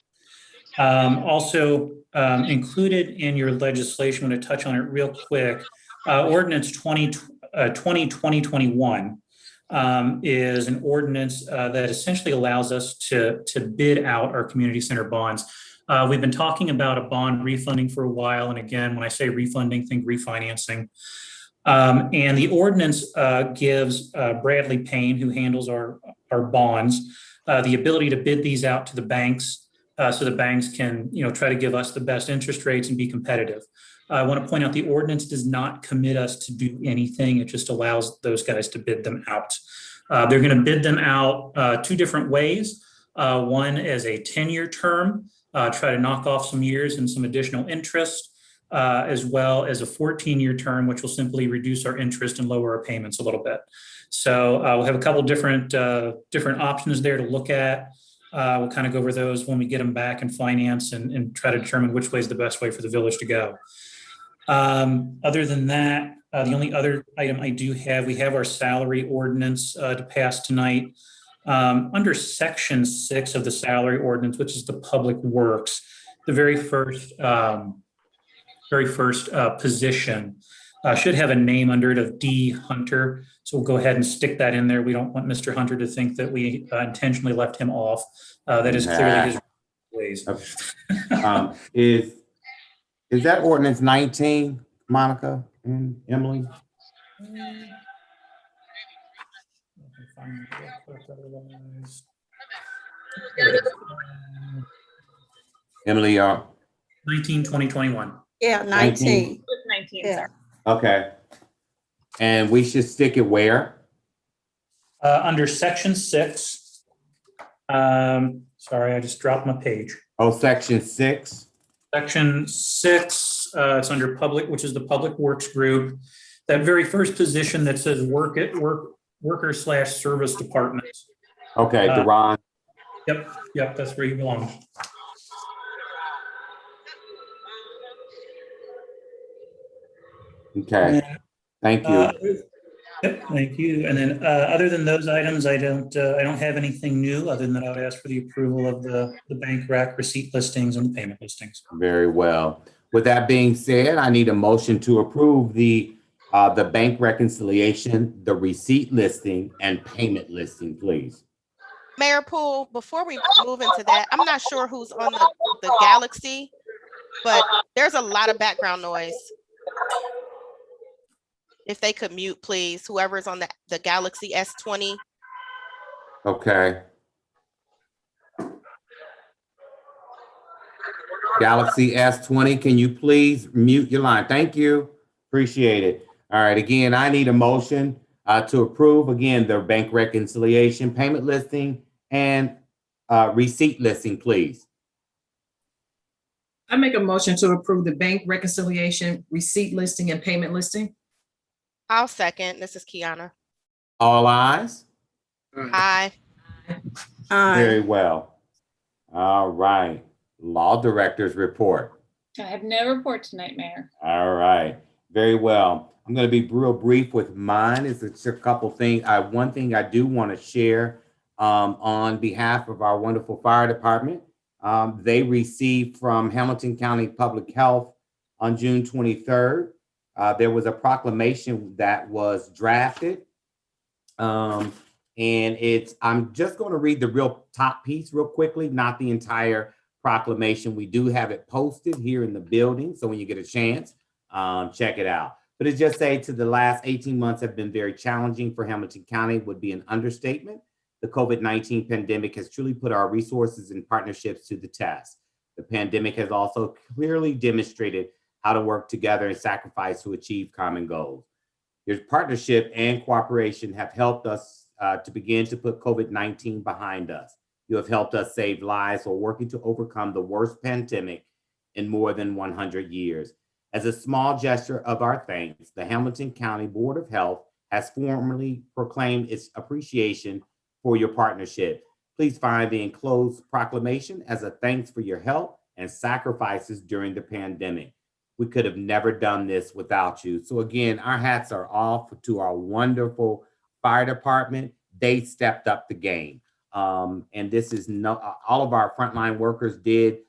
Also included in your legislation, I'm going to touch on it real quick. Ordinance 2020-2021 is an ordinance that essentially allows us to bid out our community center bonds. We've been talking about a bond refunding for a while. And again, when I say refunding, think refinancing. And the ordinance gives Bradley Payne, who handles our bonds, the ability to bid these out to the banks so the banks can, try to give us the best interest rates and be competitive. I want to point out the ordinance does not commit us to do anything. It just allows those guys to bid them out. They're going to bid them out two different ways. One as a 10-year term, try to knock off some years and some additional interest, as well as a 14-year term, which will simply reduce our interest and lower our payments a little bit. So we'll have a couple different options there to look at. We'll kind of go over those when we get them back in finance and try to determine which way is the best way for the village to go. Other than that, the only other item I do have, we have our salary ordinance to pass tonight. Under section 6 of the salary ordinance, which is the public works, the very first position should have a name under it of D. Hunter. So we'll go ahead and stick that in there. We don't want Mr. Hunter to think that we intentionally left him off. That is clearly his ways. Is that ordinance 19, Monica and Emily? Emily, 19-2021. Yeah, 19. 19, Yeah. sir. Okay. And we should stick it where? Under section 6. Sorry, I just dropped my page. Oh, section 6. Section 6, it's under public, which is the public works group. That very first position that says worker/service department. Okay, Deron. Yep, that's where you belong. Okay, thank you. Yep, thank you. And then other than those items, I don't have anything new other than that I would ask for the approval of the bank rec receipt listings and the payment listings. Very well. With that being said, I need a motion to approve the bank reconciliation, the receipt listing, and payment listing, please. Mayor Poole, before we move into that, I'm not sure who's on the Galaxy, but there's a lot of background noise. If they could mute, please, whoever's on the Galaxy S20. Okay. Galaxy S20, can you please mute your line? Thank you. Appreciate it. All right, again, I need a motion to approve, again, the bank reconciliation, payment listing, and receipt listing, please. I make a motion to approve the bank reconciliation, receipt listing, and payment listing. I'll second. This is Kiana. All ayes? Aye. Very well. All right. Law director's report. I have no report tonight, Mayor. All right. Very well. I'm going to be real brief with mine. It's a couple things. One thing I do want to share on behalf of our wonderful fire department. They received from Hamilton County Public Health on June 23rd. There was a proclamation that was drafted. And I'm just going to read the real top piece real quickly, not the entire proclamation. We do have it posted here in the building. So when you get a chance, check it out. But it just say to the last 18 months have been very challenging for Hamilton County would be an understatement. The COVID-19 pandemic has truly put our resources and partnerships to the test. The pandemic has also clearly demonstrated how to work together and sacrifice to achieve common goals. Your partnership and cooperation have helped us to begin to put COVID-19 behind us. You have helped us save lives while working to overcome the worst pandemic in more than 100 years. As a small gesture of our thanks, the Hamilton County Board of Health has formally proclaimed its appreciation for your partnership. Please find the enclosed proclamation as a thanks for your help and sacrifices during the pandemic. We could have never done this without you. So again, our hats are off to our wonderful fire department. They stepped up the game. And this is all of our frontline workers did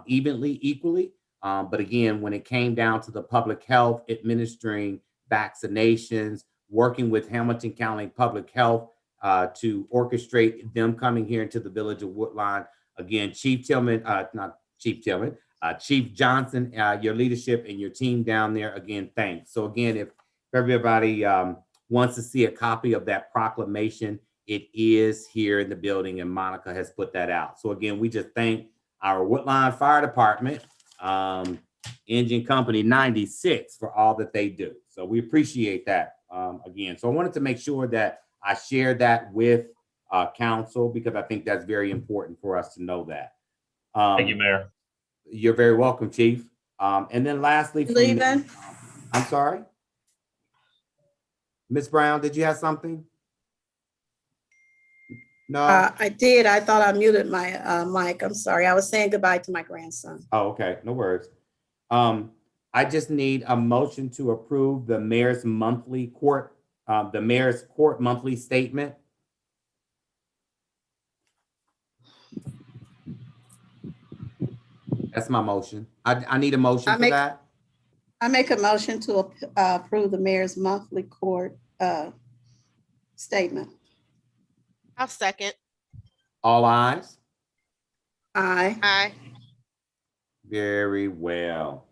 equally. But again, when it came down to the public health, administering vaccinations, working with Hamilton County Public Health to orchestrate them coming here into the village of Woodlawn. Again, Chief Johnson, your leadership and your team down there, again, thanks. So again, if everybody wants to see a copy of that proclamation, it is here in the building and Monica has put that out. So again, we just thank our Woodlawn Fire Department, Engine Company 96 for all that they do. So we appreciate that again. So I wanted to make sure that I shared that with council because I think that's very important for us to know that. Thank you, Mayor. You're very welcome, Chief. And then lastly, Leaving. I'm sorry. Ms. Brown, did you have something? No. I did. I thought I muted my mic. I'm sorry. I was saying goodbye to my grandson. Oh, okay. No worries. I just need a motion to approve the mayor's court monthly statement. That's my motion. I need a motion for that. I make a motion to approve the mayor's monthly court statement. I'll second. All ayes? Aye. Aye. Very well.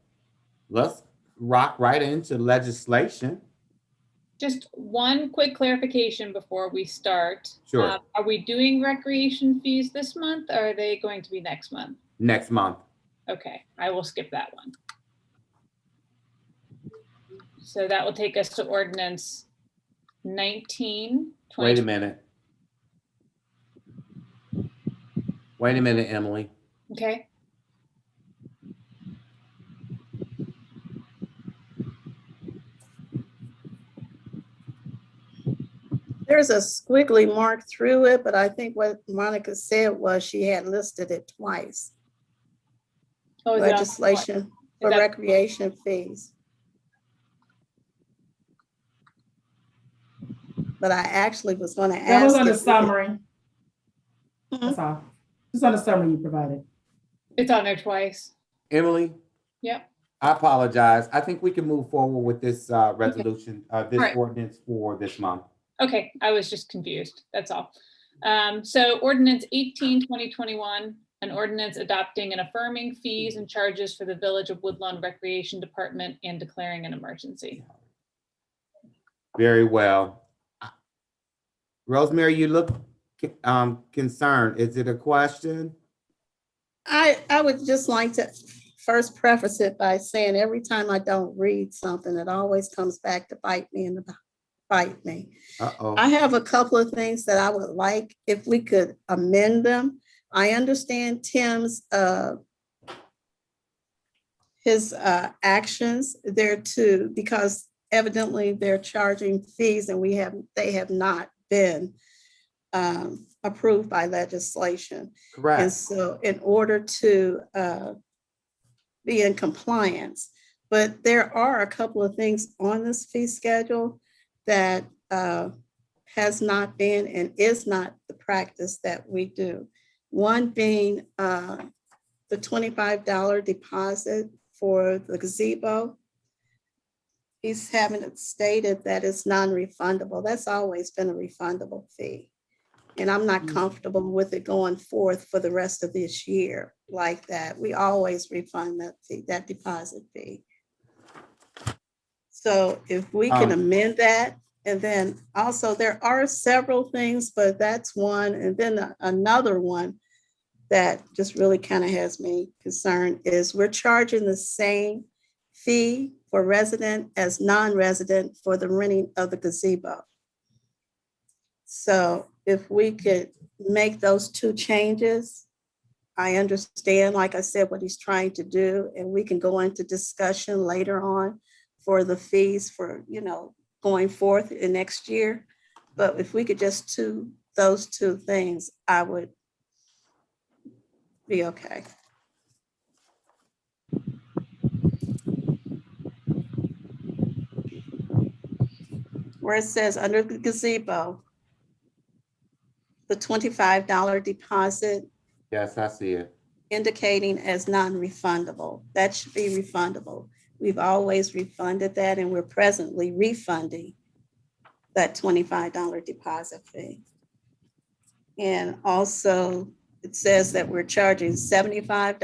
Let's rock right into legislation. Just one quick clarification before we start. Sure. Are we doing recreation fees this month or are they going to be next month? Next month. Okay, I will skip that one. So that will take us to ordinance 19. Wait a minute. Wait a minute, Emily. Okay. There's a squiggly mark through it, but I think what Monica said was she had listed it twice. Oh, is it on- Legislation for that- recreation fees. But I actually was going to ask. That was on the if we could- summary. That's all. It's on the summary you provided. It's on there twice. Emily, Yep. I apologize. I think we can move forward with this resolution, this Right. ordinance for this month. Okay, I was just confused. That's all. So ordinance 18, 2021, an ordinance adopting and affirming fees and charges for the Village of Woodlawn Recreation Department and declaring an emergency. Very well. Rosemary, you look concerned. Is it a question? I would just like to first preface it by saying every time I don't read something, it always comes back to bite me. Uh-oh. I have a couple of things that I would like if we could amend them. I understand Tim's his actions there too, because evidently they're charging fees and they have not been approved by legislation. Correct. And so in order to be in compliance, but there are a couple of things on this fee schedule that has not been and is not the practice that we do. One being the $25 deposit for the gazebo. He's having it stated that it's non-refundable. That's always been a refundable fee. And I'm not comfortable with it going forth for the rest of this year like that. We always refund that fee, that deposit fee. So if we can amend that, and then also there are several things, but that's one. And then another one that just really kind of has me concerned is we're charging the same fee for resident as non-resident for the renting of the gazebo. So if we could make those two changes, I understand, like I said, what he's trying to do, and we can go into discussion later on for the fees for, going forth in next year. But if we could just do those two things, I would be okay. Where it says under the gazebo, the $25 deposit Yes, I see it. indicating as non-refundable. That should be refundable. We've always refunded that, and we're presently refunding that $25 deposit fee. And also, it says that we're charging $75.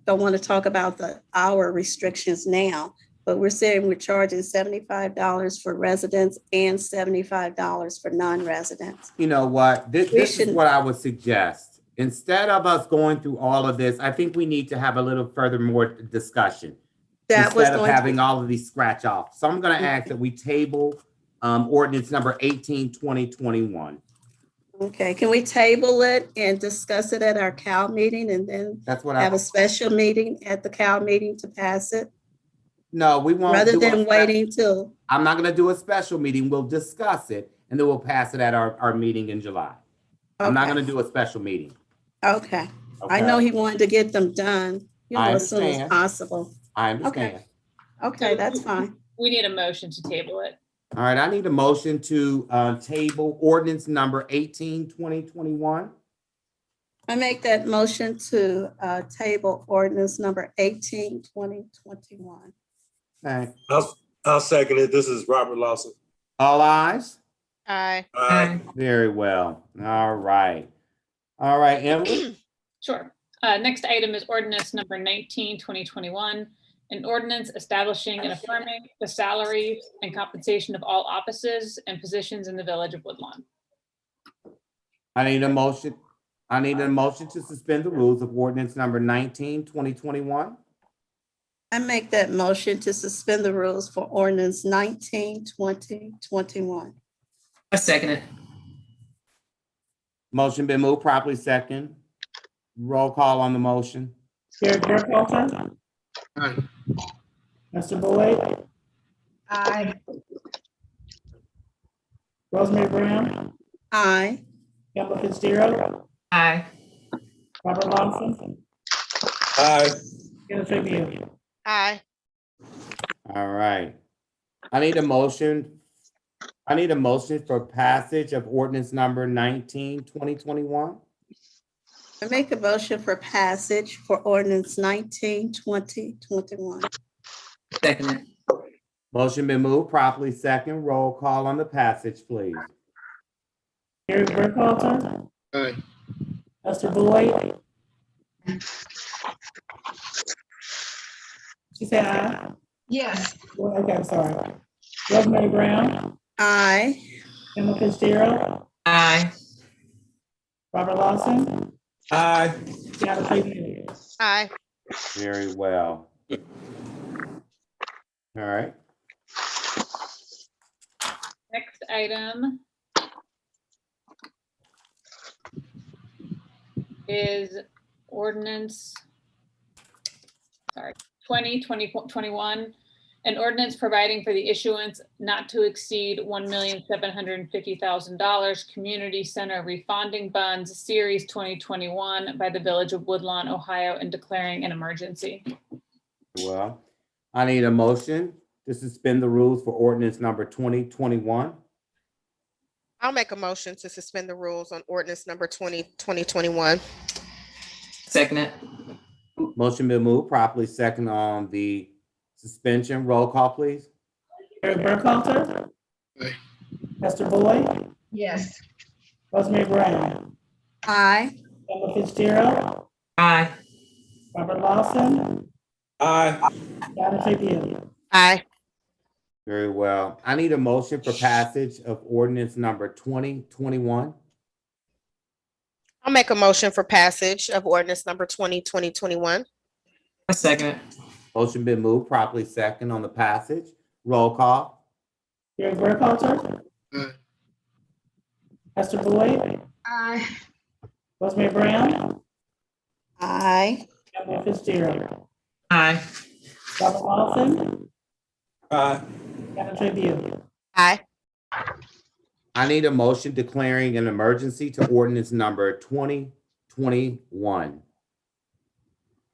Don't want to talk about the hour restrictions now, but we're saying we're charging $75 for residents and $75 for non-residents. You know what? This is shouldn't- what I would suggest. Instead of us going through all of this, I think we need to have a little further more discussion. That was Instead of going to having be, all of these scratch offs. So I'm gonna ask that we table ordinance number 18, 2021. okay, can we table it and discuss it at our CAL meeting and then That's what have a special meeting at the CAL meeting to pass it? No, we won't. Rather do a than spe- waiting till, I'm not gonna do a special meeting. We'll discuss it and then we'll pass it at our meeting in July. I'm not Okay. gonna do a special meeting. okay. I know he wanted to get them done, I as soon as understand. possible. I understand. Okay, that's fine. We need a motion to table it. All right, I need a motion to table ordinance number 18, 2021. I make that motion to table ordinance number 18, 2021. Okay. I'll second it. This is Robert Lawson. All ayes? Aye. Aye. Very well. All right. All right, Emily. Sure. Next item is ordinance number 19, 2021, an ordinance establishing and affirming the salary and compensation of all offices and positions in the village of Woodlawn. I need a motion. I need a motion to suspend the rules of ordinance number 19, 2021. I make that motion to suspend the rules for ordinance 19, 2021. I second it. Motion been moved properly second. Roll call on the motion. Derek Burkhalter. Aye. Mr. Boyd, Aye. Rosemary Brown, Aye. Campbell Fitzgerald, Aye. Robert Lawson, Aye. Kenneth Tribune. Aye. All right. I need a motion. I need a motion for passage of ordinance number 19, 2021. I make a motion for passage for ordinance 19, 2021. Second it. Motion been moved properly second. Roll call on the passage, please. Derek Burkhalter, Aye. Mr. Boyd. She said aye. Yes. Well, okay, I'm sorry. Rosemary Brown, Aye. Campbell Fitzgerald, Aye. Robert Lawson, Aye. Kenneth Tribune. Aye. Very well. All right. Next item is ordinance, 2021, an ordinance providing for the issuance not to exceed $1,750,000 community center refunding bonds series 2021 by the village of Woodlawn, Ohio, and declaring an emergency. Well, I need a motion to suspend the rules for ordinance number 2021. I'll make a motion to suspend the rules on ordinance number 20, 2021. Second it. Motion been moved properly second on the suspension. Roll call, please. Derek Burkhalter, Aye. Mr. Boyd, Yes. Rosemary Brown, Aye. Campbell Fitzgerald, Aye. Robert Lawson, Aye. Kenneth Tribune. Aye. Very well. I need a motion for passage of ordinance number 2021. I'll make a motion for passage of ordinance number 20, 2021. I second it. Motion been moved properly second on the passage. Roll call. Derek Burkhalter, Aye. Mr. Boyd, Aye. Rosemary Brown, Aye. Elmer Fitzgerald, Aye. Robert Lawson, Aye. Kevin Tribune. Aye. I need a motion declaring an emergency to ordinance number 2021.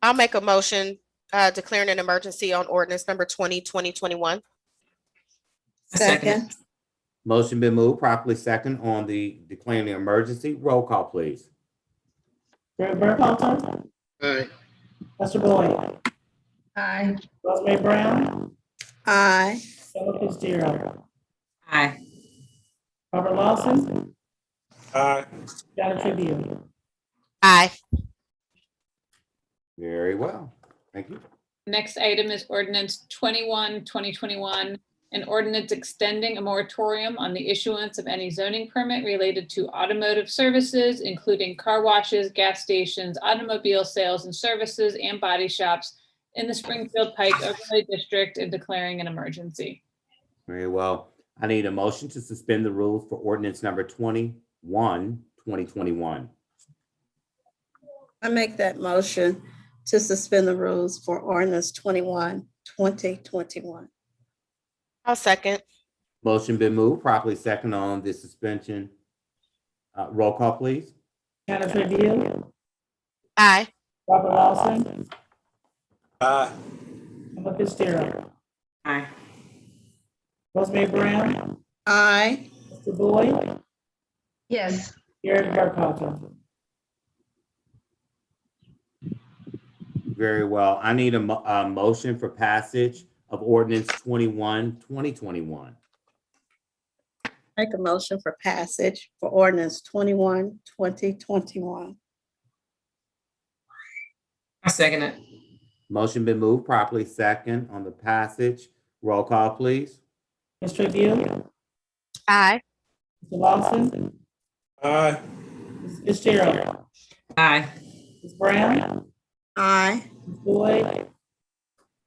I'll make a motion declaring an emergency on ordinance number 2021. I second it. Second. Motion been moved, properly second on the declaring the emergency. Roll call, please. Greg Burkhalter, Aye. Lester Boyd, Aye. Rosemary Brown, Aye. Elmer Fitzgerald, Aye. Robert Lawson, Aye. Kevin Tribune. Aye. Very well. Thank you. Next item is ordinance 21-2021, an ordinance extending a moratorium on the issuance of any zoning permit related to automotive services, including car washes, gas stations, automobile sales and services, and body shops in the Springfield Pike Overlay District, and declaring an emergency. Very well. I need a motion to suspend the rules for ordinance number 2021. I make that motion to suspend the rules for ordinance 21-2021. I'll second. Motion been moved, properly second on the suspension. Roll call, please. Kevin Tribune, Aye. Robert Lawson, Aye. Elmer Fitzgerald, Aye. Rosemary Brown, Aye. Mr. Boyd, Yes. Gary Burkhalter. Very well. I need a motion for passage of ordinance 2021. Make a motion for passage for ordinance 21-2021. I second it. Motion been moved, properly second on the passage. Roll call, please. Ms. Tribune, Aye. Mr. Lawson, Aye. Mrs. Fitzgerald, Aye. Ms. Brown, Aye. Ms. Boyd,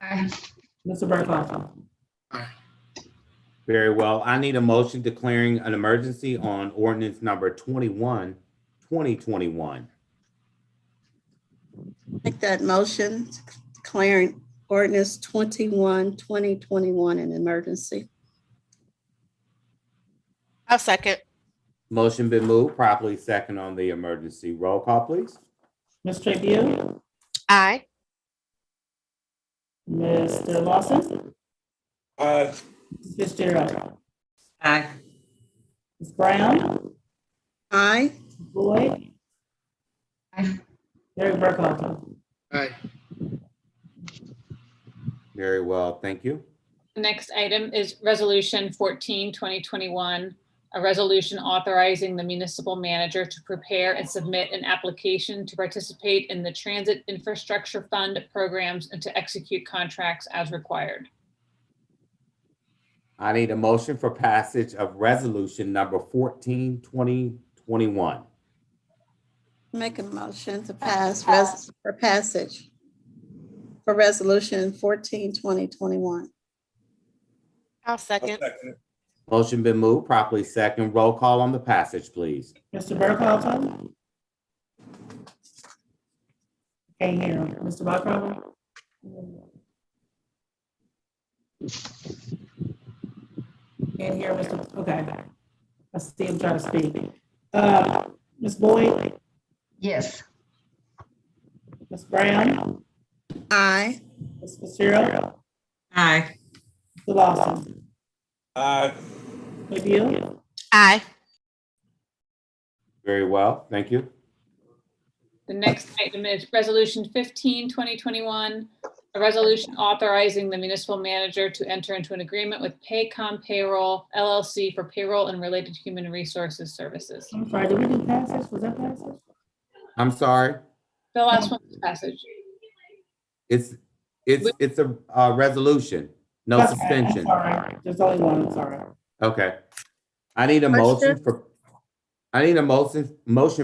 Aye. Mr. Burkhalter. Very well. I need a motion declaring an emergency on ordinance number 2021. Make that motion declaring ordinance 2021 an emergency. I'll second. Motion been moved, properly second on the emergency. Roll call, please. Ms. Tribune, Aye. Mr. Lawson, Aye. Mrs. Fitzgerald, Aye. Ms. Brown, Aye. Ms. Boyd, Aye. Gary Burkhalter. Aye. Very well, thank you. The next item is Resolution 14-2021, a resolution authorizing the municipal manager to prepare and submit an application to participate in the Transit Infrastructure Fund programs and to execute contracts as required. I need a motion for passage of resolution number 14-2021. Make a motion to pass for passage for resolution 14-2021. I'll second. Motion been moved, properly second. Roll call on the passage, please. Mr. Burkhalter? Can't hear him. Mr. Burkhalter? Can't hear Mr. Okay. I see him trying to speak. Ms. Boyd, Yes. Ms. Brown, Aye. Ms. Fitzgerald, Aye. Mr. Lawson, Aye. Tribune, Aye. Very well, thank you. The next item is Resolution 15-2021, a resolution authorizing the municipal manager to enter into an agreement with Paycom Payroll LLC for payroll and related human resources services. I'm sorry, did we do passage? Was that passage? I'm sorry. The last one is passage. It's a resolution, no That's okay, I'm suspension. sorry. There's only one, I'm sorry. Okay. I need a motion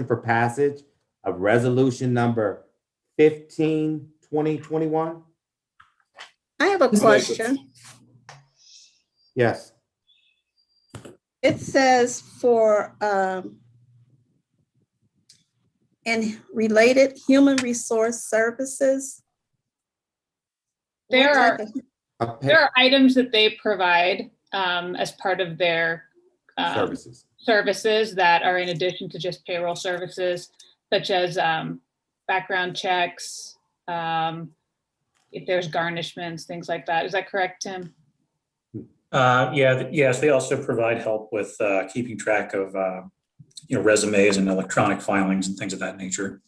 for passage of resolution number 15-2021. I have a question. Yes. It says for and related human resource services. There What are, type of- there are items that they provide as part of their services that are in addition to just payroll services, such as background checks, if there's garnishments, things like that. Is that correct, Tim? Yes, they also provide help with keeping track of resumes and electronic filings and things of that nature.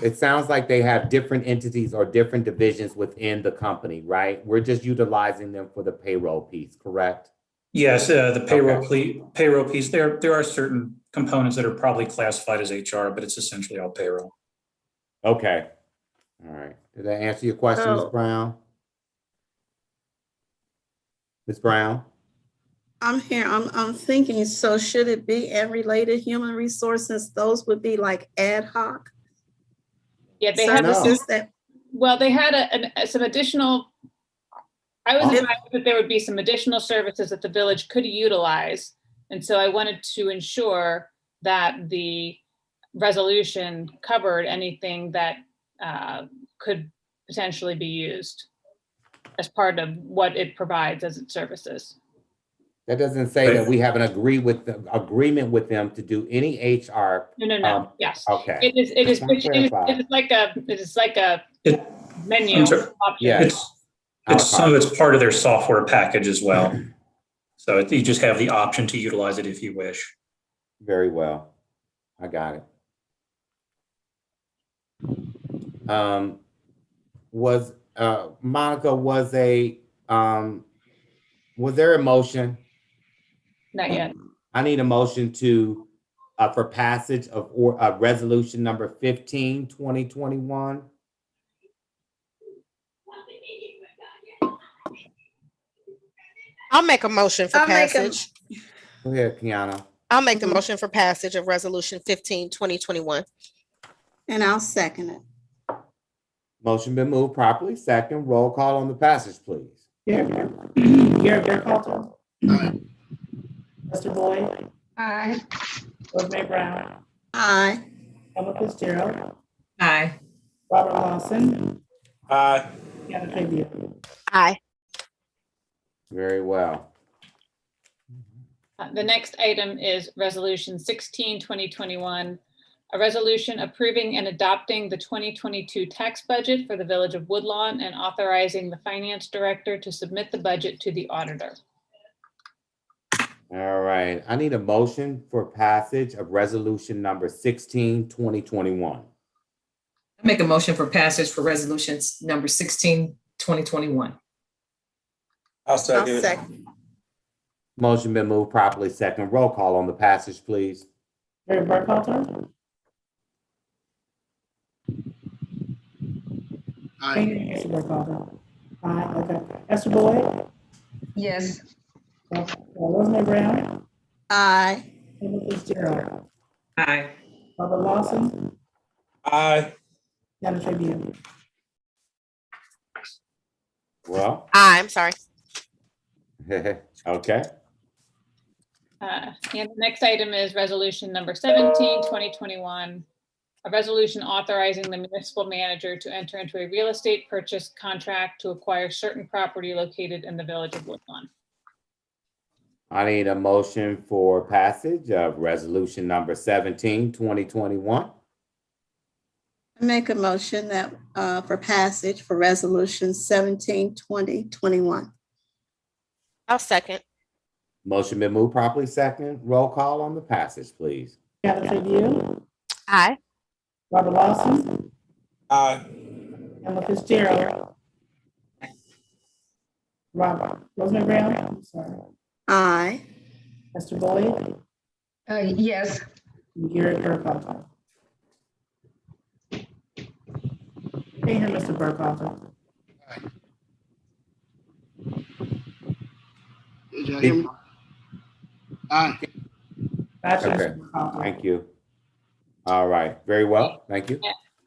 It sounds like they have different entities or different divisions within the company, right? We're just utilizing them for the payroll piece, correct? Yes, the payroll piece, there are certain components that are probably classified as HR, but it's essentially all payroll. Okay. All right. Did that answer your question, Ms. So- Brown? Ms. Brown? I'm here, I'm thinking, so should it be and related human resources? Those would be like ad hoc Yeah, they had, services that, well, they had some additional, I was Oh. advised that there would be some additional services that the village could utilize. And so I wanted to ensure that the resolution covered anything that could potentially be used as part of what it provides as its services. That doesn't say that we have an agreement with them to do any HR. No, yes. Okay. It is Just wanna clarify. it is like a menu I'm sorry. option. Yeah. Some of it's part of their software package as well. So you just have the option to utilize it if you wish. Very well. I got it. Monica, was there a motion? Not yet. I need a motion to, for passage of resolution number 15, 2021. I'll make a motion for I'll make a- passage. Go ahead, Kiana. I'll make the motion for passage of resolution 15, 2021. and I'll second it. Motion been moved properly. Second, roll call on the passage, please. Gary Burkhalter. Mr. Boyd, Aye. Rosemary Brown, Aye. Emma Fitzgerald, Aye. Robert Lawson, Aye. Deanna Trivio. Aye. Very well. The next item is resolution 16, 2021, a resolution approving and adopting the 2022 tax budget for the village of Woodlawn and authorizing the finance director to submit the budget to the auditor. All right. I need a motion for passage of resolution number 16, 2021. I make a motion for passage for resolutions number 16, 2021. I'll I'll second it. second. Motion been moved properly. Second, roll call on the passage, please. Gary Burkhalter. Aye. Mr. Burkhalter. Aye, okay. Esther Boyd, Yes. Rosemary Brown, Aye. Emma Fitzgerald, Aye. Robert Lawson, Aye. Deanna Trivio. Well, Aye, I'm sorry. okay. And the next item is resolution number 17, 2021, a resolution authorizing the municipal manager to enter into a real estate purchase contract to acquire certain property located in the village of Woodlawn. I need a motion for passage of resolution number 17, 2021. I make a motion that, for passage for resolution 17, 2021. I'll second. Motion been moved properly. Second, roll call on the passage, please. Deanna Trivio, Aye. Robert Lawson, Aye. Emma Fitzgerald, Rosemary Brown, I'm sorry, Aye. Esther Boyd, Yes. and Gary Burkhalter. Hey, here, Mr. Burkhalter. Did y'all hear me? Aye. That's Okay. Mr. Burkhalter. Thank you. All right, very well. Thank you.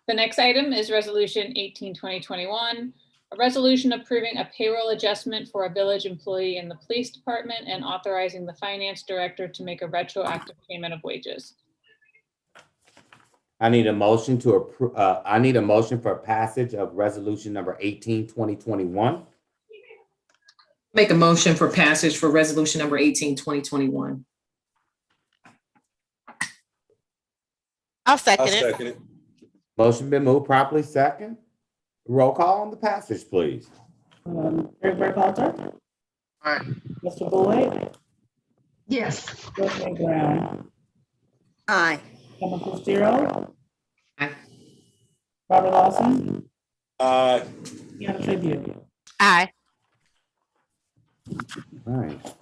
The next item is resolution 18, 2021, a resolution approving a payroll adjustment for a village employee in the police department and authorizing the finance director to make a retroactive payment of wages. I need a motion to approve, I need a motion for passage of resolution number 18, 2021. Make a motion for passage for resolution number 18, 2021. I'll I'll second it. second it. Motion been moved properly second. Roll call on the passage, please. Mary Burkhalter, Aye. Mr. Boyd, Yes. Rosemary Brown, Aye. Kevin Fitzgerald. Aye. Robert Lawson, Aye. Deanna Tribune. Aye. All right.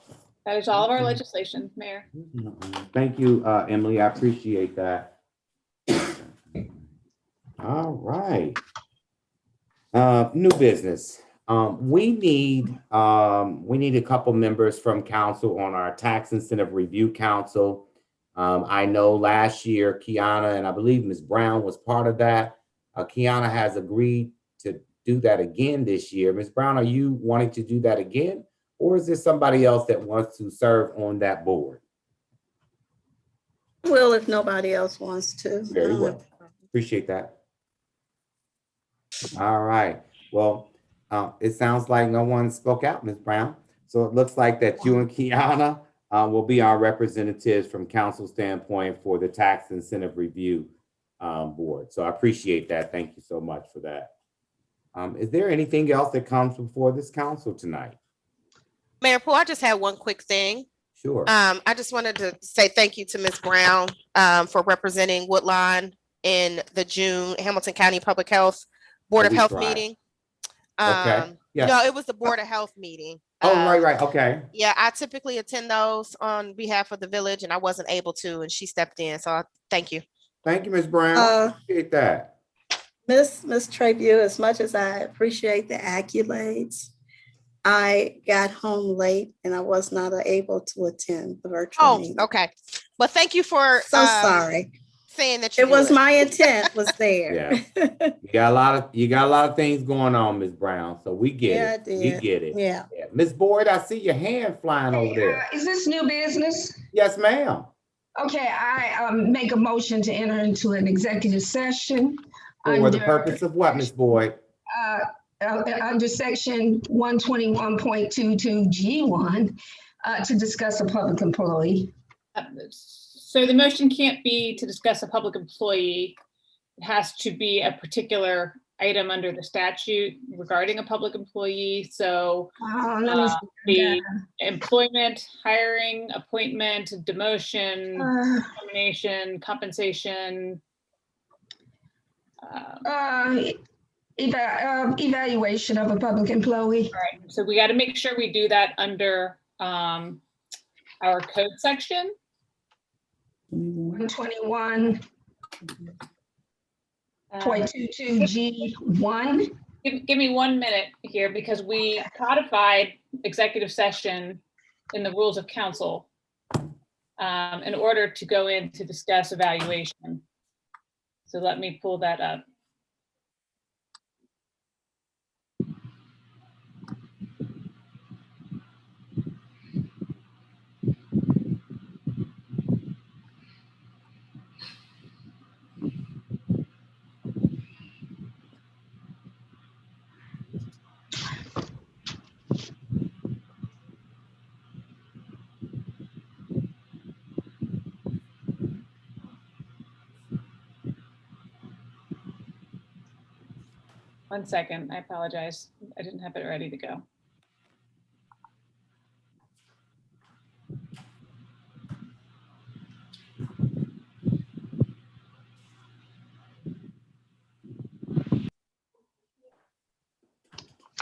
That is all of our legislation, Mayor. Thank you, Emily. I appreciate that. All right. New business. We need a couple members from council on our Tax Incentive Review Council. I know last year, Kiana, and I believe Ms. Brown was part of that. Kiana has agreed to do that again this year. Ms. Brown, are you wanting to do that again? Or is there somebody else that wants to serve on that board? Well, if nobody else wants to. Very well. Appreciate that. All right. Well, it sounds like no one spoke out, Ms. Brown. So it looks like that you and Kiana will be our representatives from council standpoint for the Tax Incentive Review Board. So I appreciate that. Thank you so much for that. Is there anything else that comes before this council tonight? Mayor Poole, I just had one quick thing. Sure. I just wanted to say thank you to Ms. Brown for representing Woodlawn in the June Hamilton County Public Health Board of we Health tried. meeting. Okay. Yeah. No, it was the Board of Health meeting. Oh, right. Okay. Yeah, I typically attend those on behalf of the village and I wasn't able to, and she stepped in. So thank you. Thank you, Ms. Brown. Appreciate that. Miss Trabue, as much as I appreciate the accolades, I got home late and I was not able to attend the virtual Oh, meeting. okay. Well, thank you for So sorry. saying that you It was would. my intent was there. Yeah. You got a lot of things going on, Ms. Brown. So we get Yeah, it. I did. We get it. Yeah. Ms. Boyd, I see your hand flying over there. Is this new business? Yes, ma'am. Okay, I make a motion to enter into an executive session. For the under, purpose of what, Ms. Boyd? under section 121.22 G1 to discuss a public employee. So the motion can't be to discuss a public employee. It has to be a particular item under the statute regarding a public employee. So the employment, hiring, appointment, demotion, termination, compensation. Evaluation of a public employee. All right, so we got to make sure we do that under our code section. 121.22 G1. Give me 1 minute here because we codified executive session in the rules of council in order to go in to discuss evaluation. So let me pull that up. One second, I apologize. I didn't have it ready to go.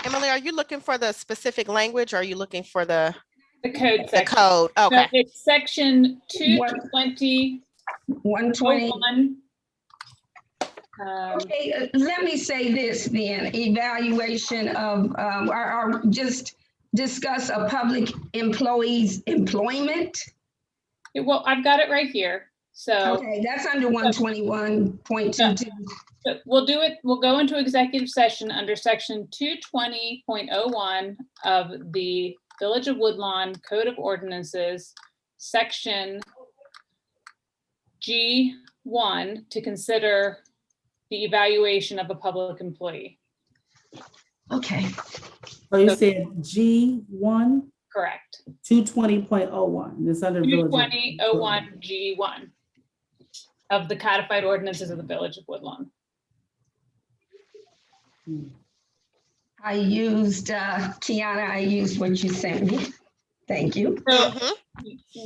Emily, are you looking for the specific language or are you looking for the code the section? code? Okay. So it's section 220. 120. Okay, let me say this then, evaluation of, or just discuss a public employee's employment. Well, I've got it right here. So okay, that's under 121.22. So we'll do it. We'll go into executive session under section 220.01 of the Village of Woodlawn Code of Ordinances, section G one, to consider the evaluation of a public employee. Okay, So you said G1, Correct. 220.01, this under village. 22001 G1 of the codified ordinances of the Village of Woodlawn. I used, Kiana, I used what you sent me. Thank you. So Mhm.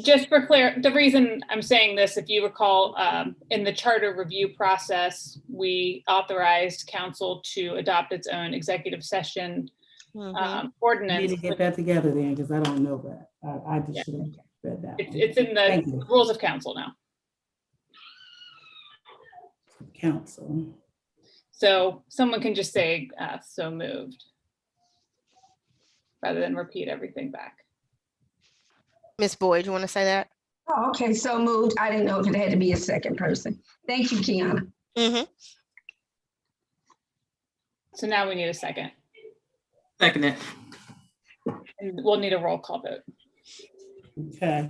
just for clear, the reason I'm saying this, if you recall, in the charter review process, we authorized council to adopt its own executive session Mhm. I need ordinance. to get that together then, because I don't know that. I Yeah. just should have read that. one. It's in Thank the you. rules of council now. Council. So someone can just say, so moved, rather than repeat everything back. Ms. Boyd, you want to say that? Oh, okay, so moved. I didn't know if it had to be a second person. Thank you, Kiana. Mm-hmm. So now we need a second, Second it. and we'll need a roll call vote. Okay.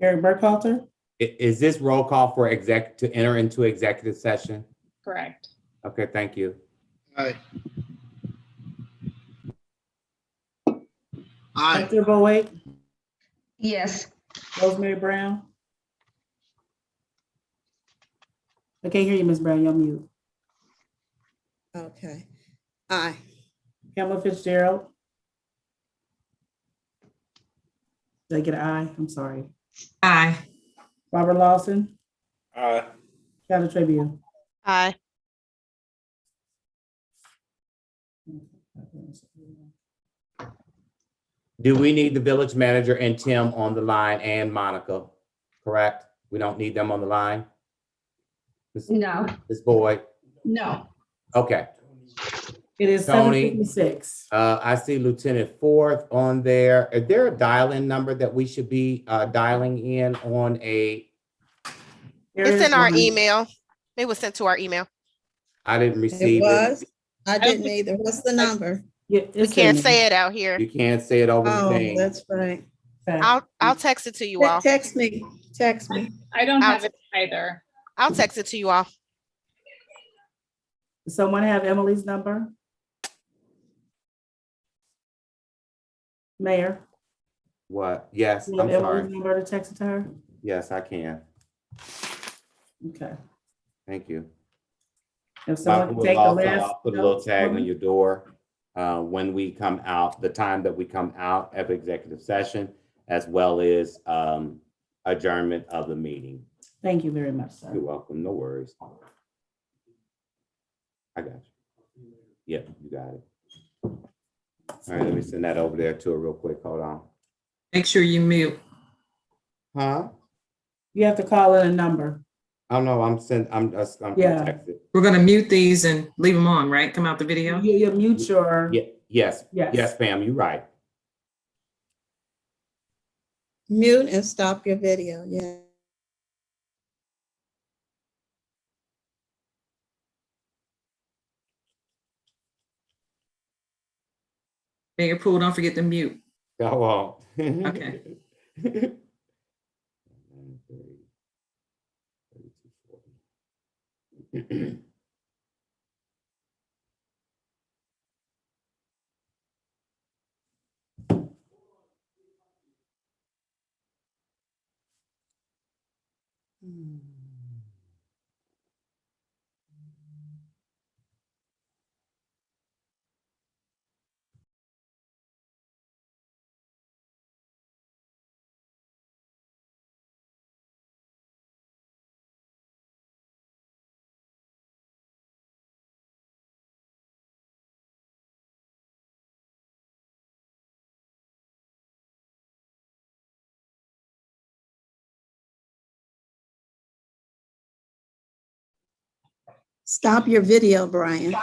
Gary Burkhalter, Is this roll call for to enter into executive session? Correct. Okay, thank you. Aye. Aye. Hector Boyd, Yes, Rosemary Brown. I can't hear you, Ms. Brown, you're on mute. Okay. Aye. Pamela Fitzgerald. Did I get an aye? I'm sorry. Aye. Robert Lawson, Aye. Shallow Tribune. Aye. Do we need the village manager and Tim on the line and Monica? Correct? We don't need them on the line? no, Ms. Boyd? no. Okay. It is Tony. 7:56. I see Lieutenant Forth on there. Is there a dial-in number that we should be dialing in on a? There It's is in our one. email. It was sent to our email. I didn't It receive it. was. I didn't either. What's the number? Yeah, We it's can't in say there. it out here. You can't say it over the Oh, thing. that's right. Okay. I'll text it to you all. Text me, text me. I don't I'll have it either. I'll text it to you all. Does someone have Emily's number? Mayor, What? Yes, you have I'm Emily's sorry. number to text it to her? Yes, I can. Okay. Thank you. If someone can take the I'll last. put a little notes tag for on me. your door when we come out, the time that we come out of executive session, as well as adjournment of the meeting. Thank you very much, sir. You're welcome. No worries. I got you. Yep, you got it. All right, let me send that over there to her real quick. Hold on. Make sure you mute. Huh? You have to call in a number. Oh no, I'm Yeah. texting. We're gonna mute these and leave them on, right? Come out the video. You mute your. Yeah, yes, Yes. yes, Pam, you're right. Mute and stop your video, yeah. Mayor Poole, don't forget to mute. Go on. Okay. Stop your video, Brian.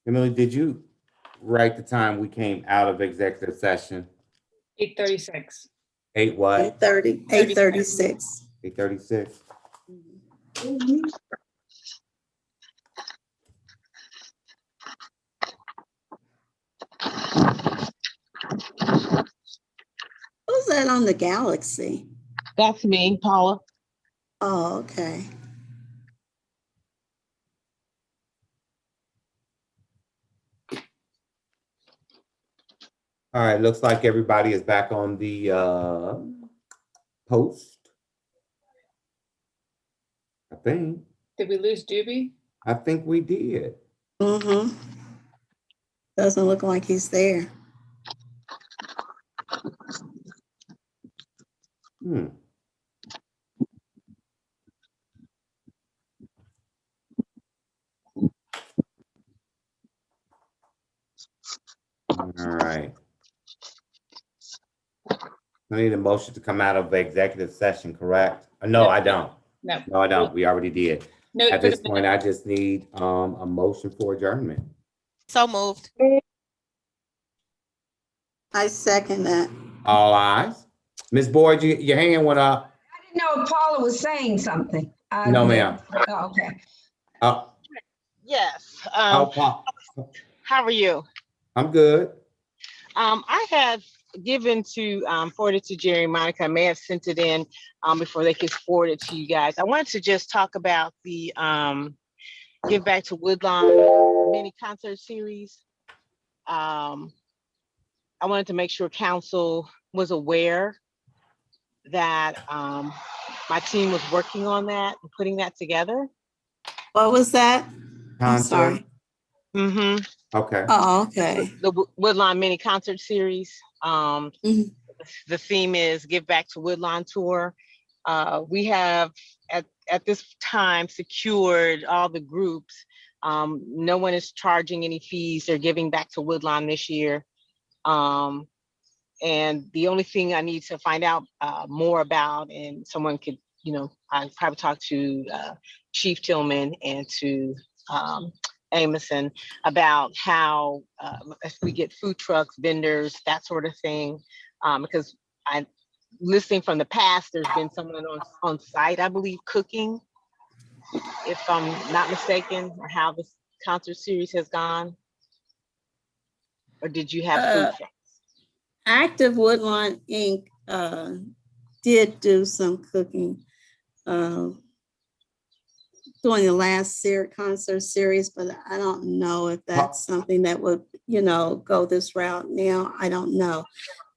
Emily, did you write the time we came out of executive session? 8:36. 8 what? 8:36. 8:36. Who's that on the Galaxy? That's me, Paula. Oh, okay. All right, looks like everybody is back on the post. I think. Did we lose Doobie? I think we did. Mm-hmm. Doesn't look like he's there. All right. I need a motion to come out of executive session, correct? No, I don't. No. No, I don't. We already did. No, At for this the point, I just need a motion for adjournment. So moved. I second that. All ayes. Ms. Boyd, your hand went up. I didn't know if Paula was saying something. No, ma'am. Oh, okay. Yes. How How are you? I'm good. I have given to forwarded to Jerry and Monica. I may have sent it in before they could forward it to you guys. I wanted to just talk about the Give Back to Woodlawn mini concert series. I wanted to make sure council was aware that my team was working on that and putting that together. What was that? I'm sorry. Mm-hmm. Okay. Oh, okay. The Woodlawn mini concert series. The theme is Give Back to Woodlawn Tour. We have at this time secured all the groups. No one is charging any fees. They're giving back to Woodlawn this year. And the only thing I need to find out more about, and someone could, I probably talk to Chief Tillman and to Amison about how if we get food trucks, vendors, that sort of thing, because listening from the past, there's been someone on site, I believe, cooking, if I'm not mistaken, or how this concert series has gone. Or did you have food trucks? Active Woodlawn Inc. Did do some cooking during the last concert series, but I don't know if that's something that would, go this route now. I don't know.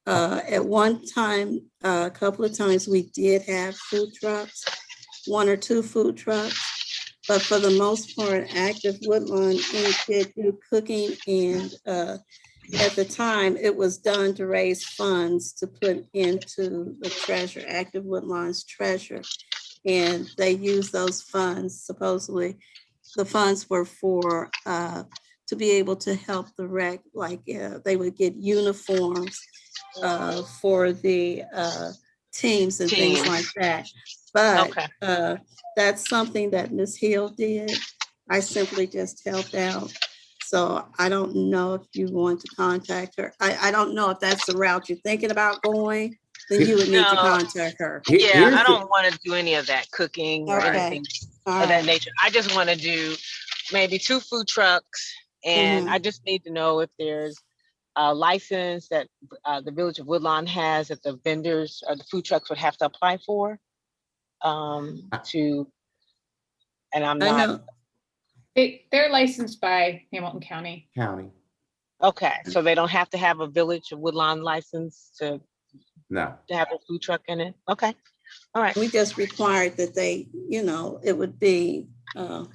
At one time, a couple of times, we did have food trucks, 1 or 2 food trucks, but for the most part, Active Woodlawn Inc. did do cooking, and at the time, it was done to raise funds to put into the treasure, Active Woodlawn's treasure. And they used those funds, supposedly, the funds were for, to be able to help the rec, like they would get uniforms for the teams and things like that. But that's something that Ms. Hill did. I simply just helped out. So I don't know if you want to contact her. I don't know if that's the route you're thinking about going, then you would need to contact her. Yeah, I don't want to do any of that cooking or anything of that nature. I just want to do maybe 2 food trucks, and I just need to know if there's a license that the Village of Woodlawn has that the vendors or the food trucks would have to apply for. And I'm not. They're licensed by Hamilton County. Okay, so they don't have to have a Village of Woodlawn license to have a food truck in it. Okay, all right. We just required that they, it would be on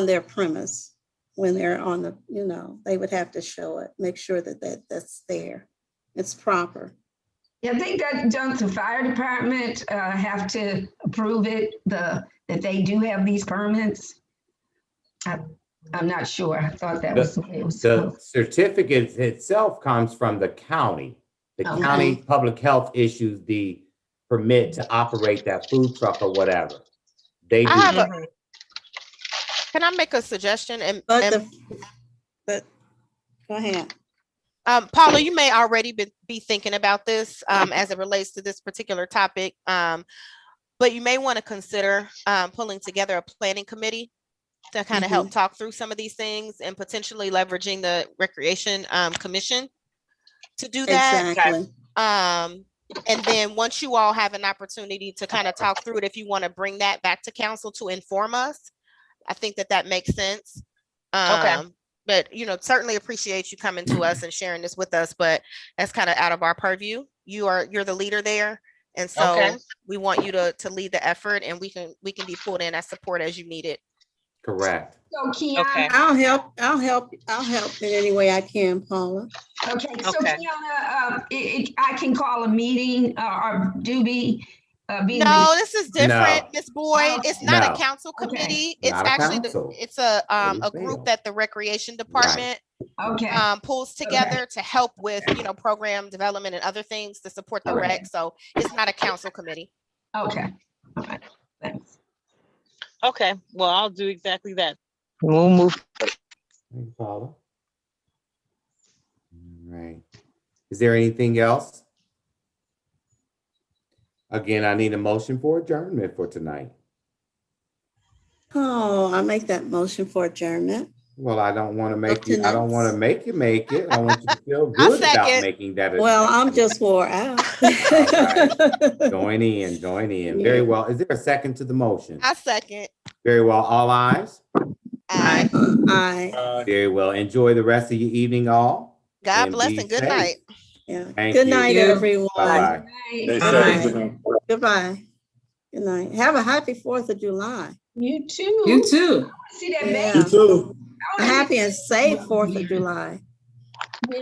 their premise when they're on the, they would have to show it, make sure that's there. It's proper. Yeah, I think that don't the fire department have to approve it, that they do have these permits? I'm not sure. I thought that was the way it was The certificate itself comes from the county. The county public health issues the permit to operate that food truck or whatever. They do. Can I make a suggestion? But go ahead. Paula, you may already be thinking about this as it relates to this particular topic. But you may want to consider pulling together a planning committee to kind of help talk through some of these things and potentially leveraging the Recreation Commission to do that. Exactly. And then once you all have an opportunity to kind of talk through it, if you want to bring that back to council to inform us, I think that makes sense. But, certainly appreciate you coming to us and sharing this with us, but that's kind of out of our purview. You're the leader there. And so we want you to lead the effort, and we can be pulled in as support as you need it. Correct. So Kiana, I'll help in any way I can, Paula. okay, so Kiana, I can call a meeting or do be. No, this is different, No. Miss Boyd. It's not No. a council committee. It's Not a actually council. it's a Really group fail. that the Recreation Department pulls together to help with program development and other things to support the rec. So it's not a council committee. Okay. All right. Thanks. Okay, well, I'll do exactly that. We'll move. Thank you, Paula. All right. Is there anything else? Again, I need a motion for adjournment for tonight. Oh, I make that motion for adjournment. Well, I don't want to make you, I tonight. don't want to make you make it. I want you to feel I'll good about second. making that. Well, I'm just wore out. Join in. Very well. Is there a second to the motion? I second. Very well. All ayes. Aye. Aye. Very well. Enjoy the rest of your evening, all. God And bless be and good safe. night. Yeah. Thank Good you. night, everyone. Bye-bye. They Bye. said- Goodbye. Good night. Have a happy 4th of July. You too. You too. See that Yeah. baby? You too. A happy and safe 4th of July. Where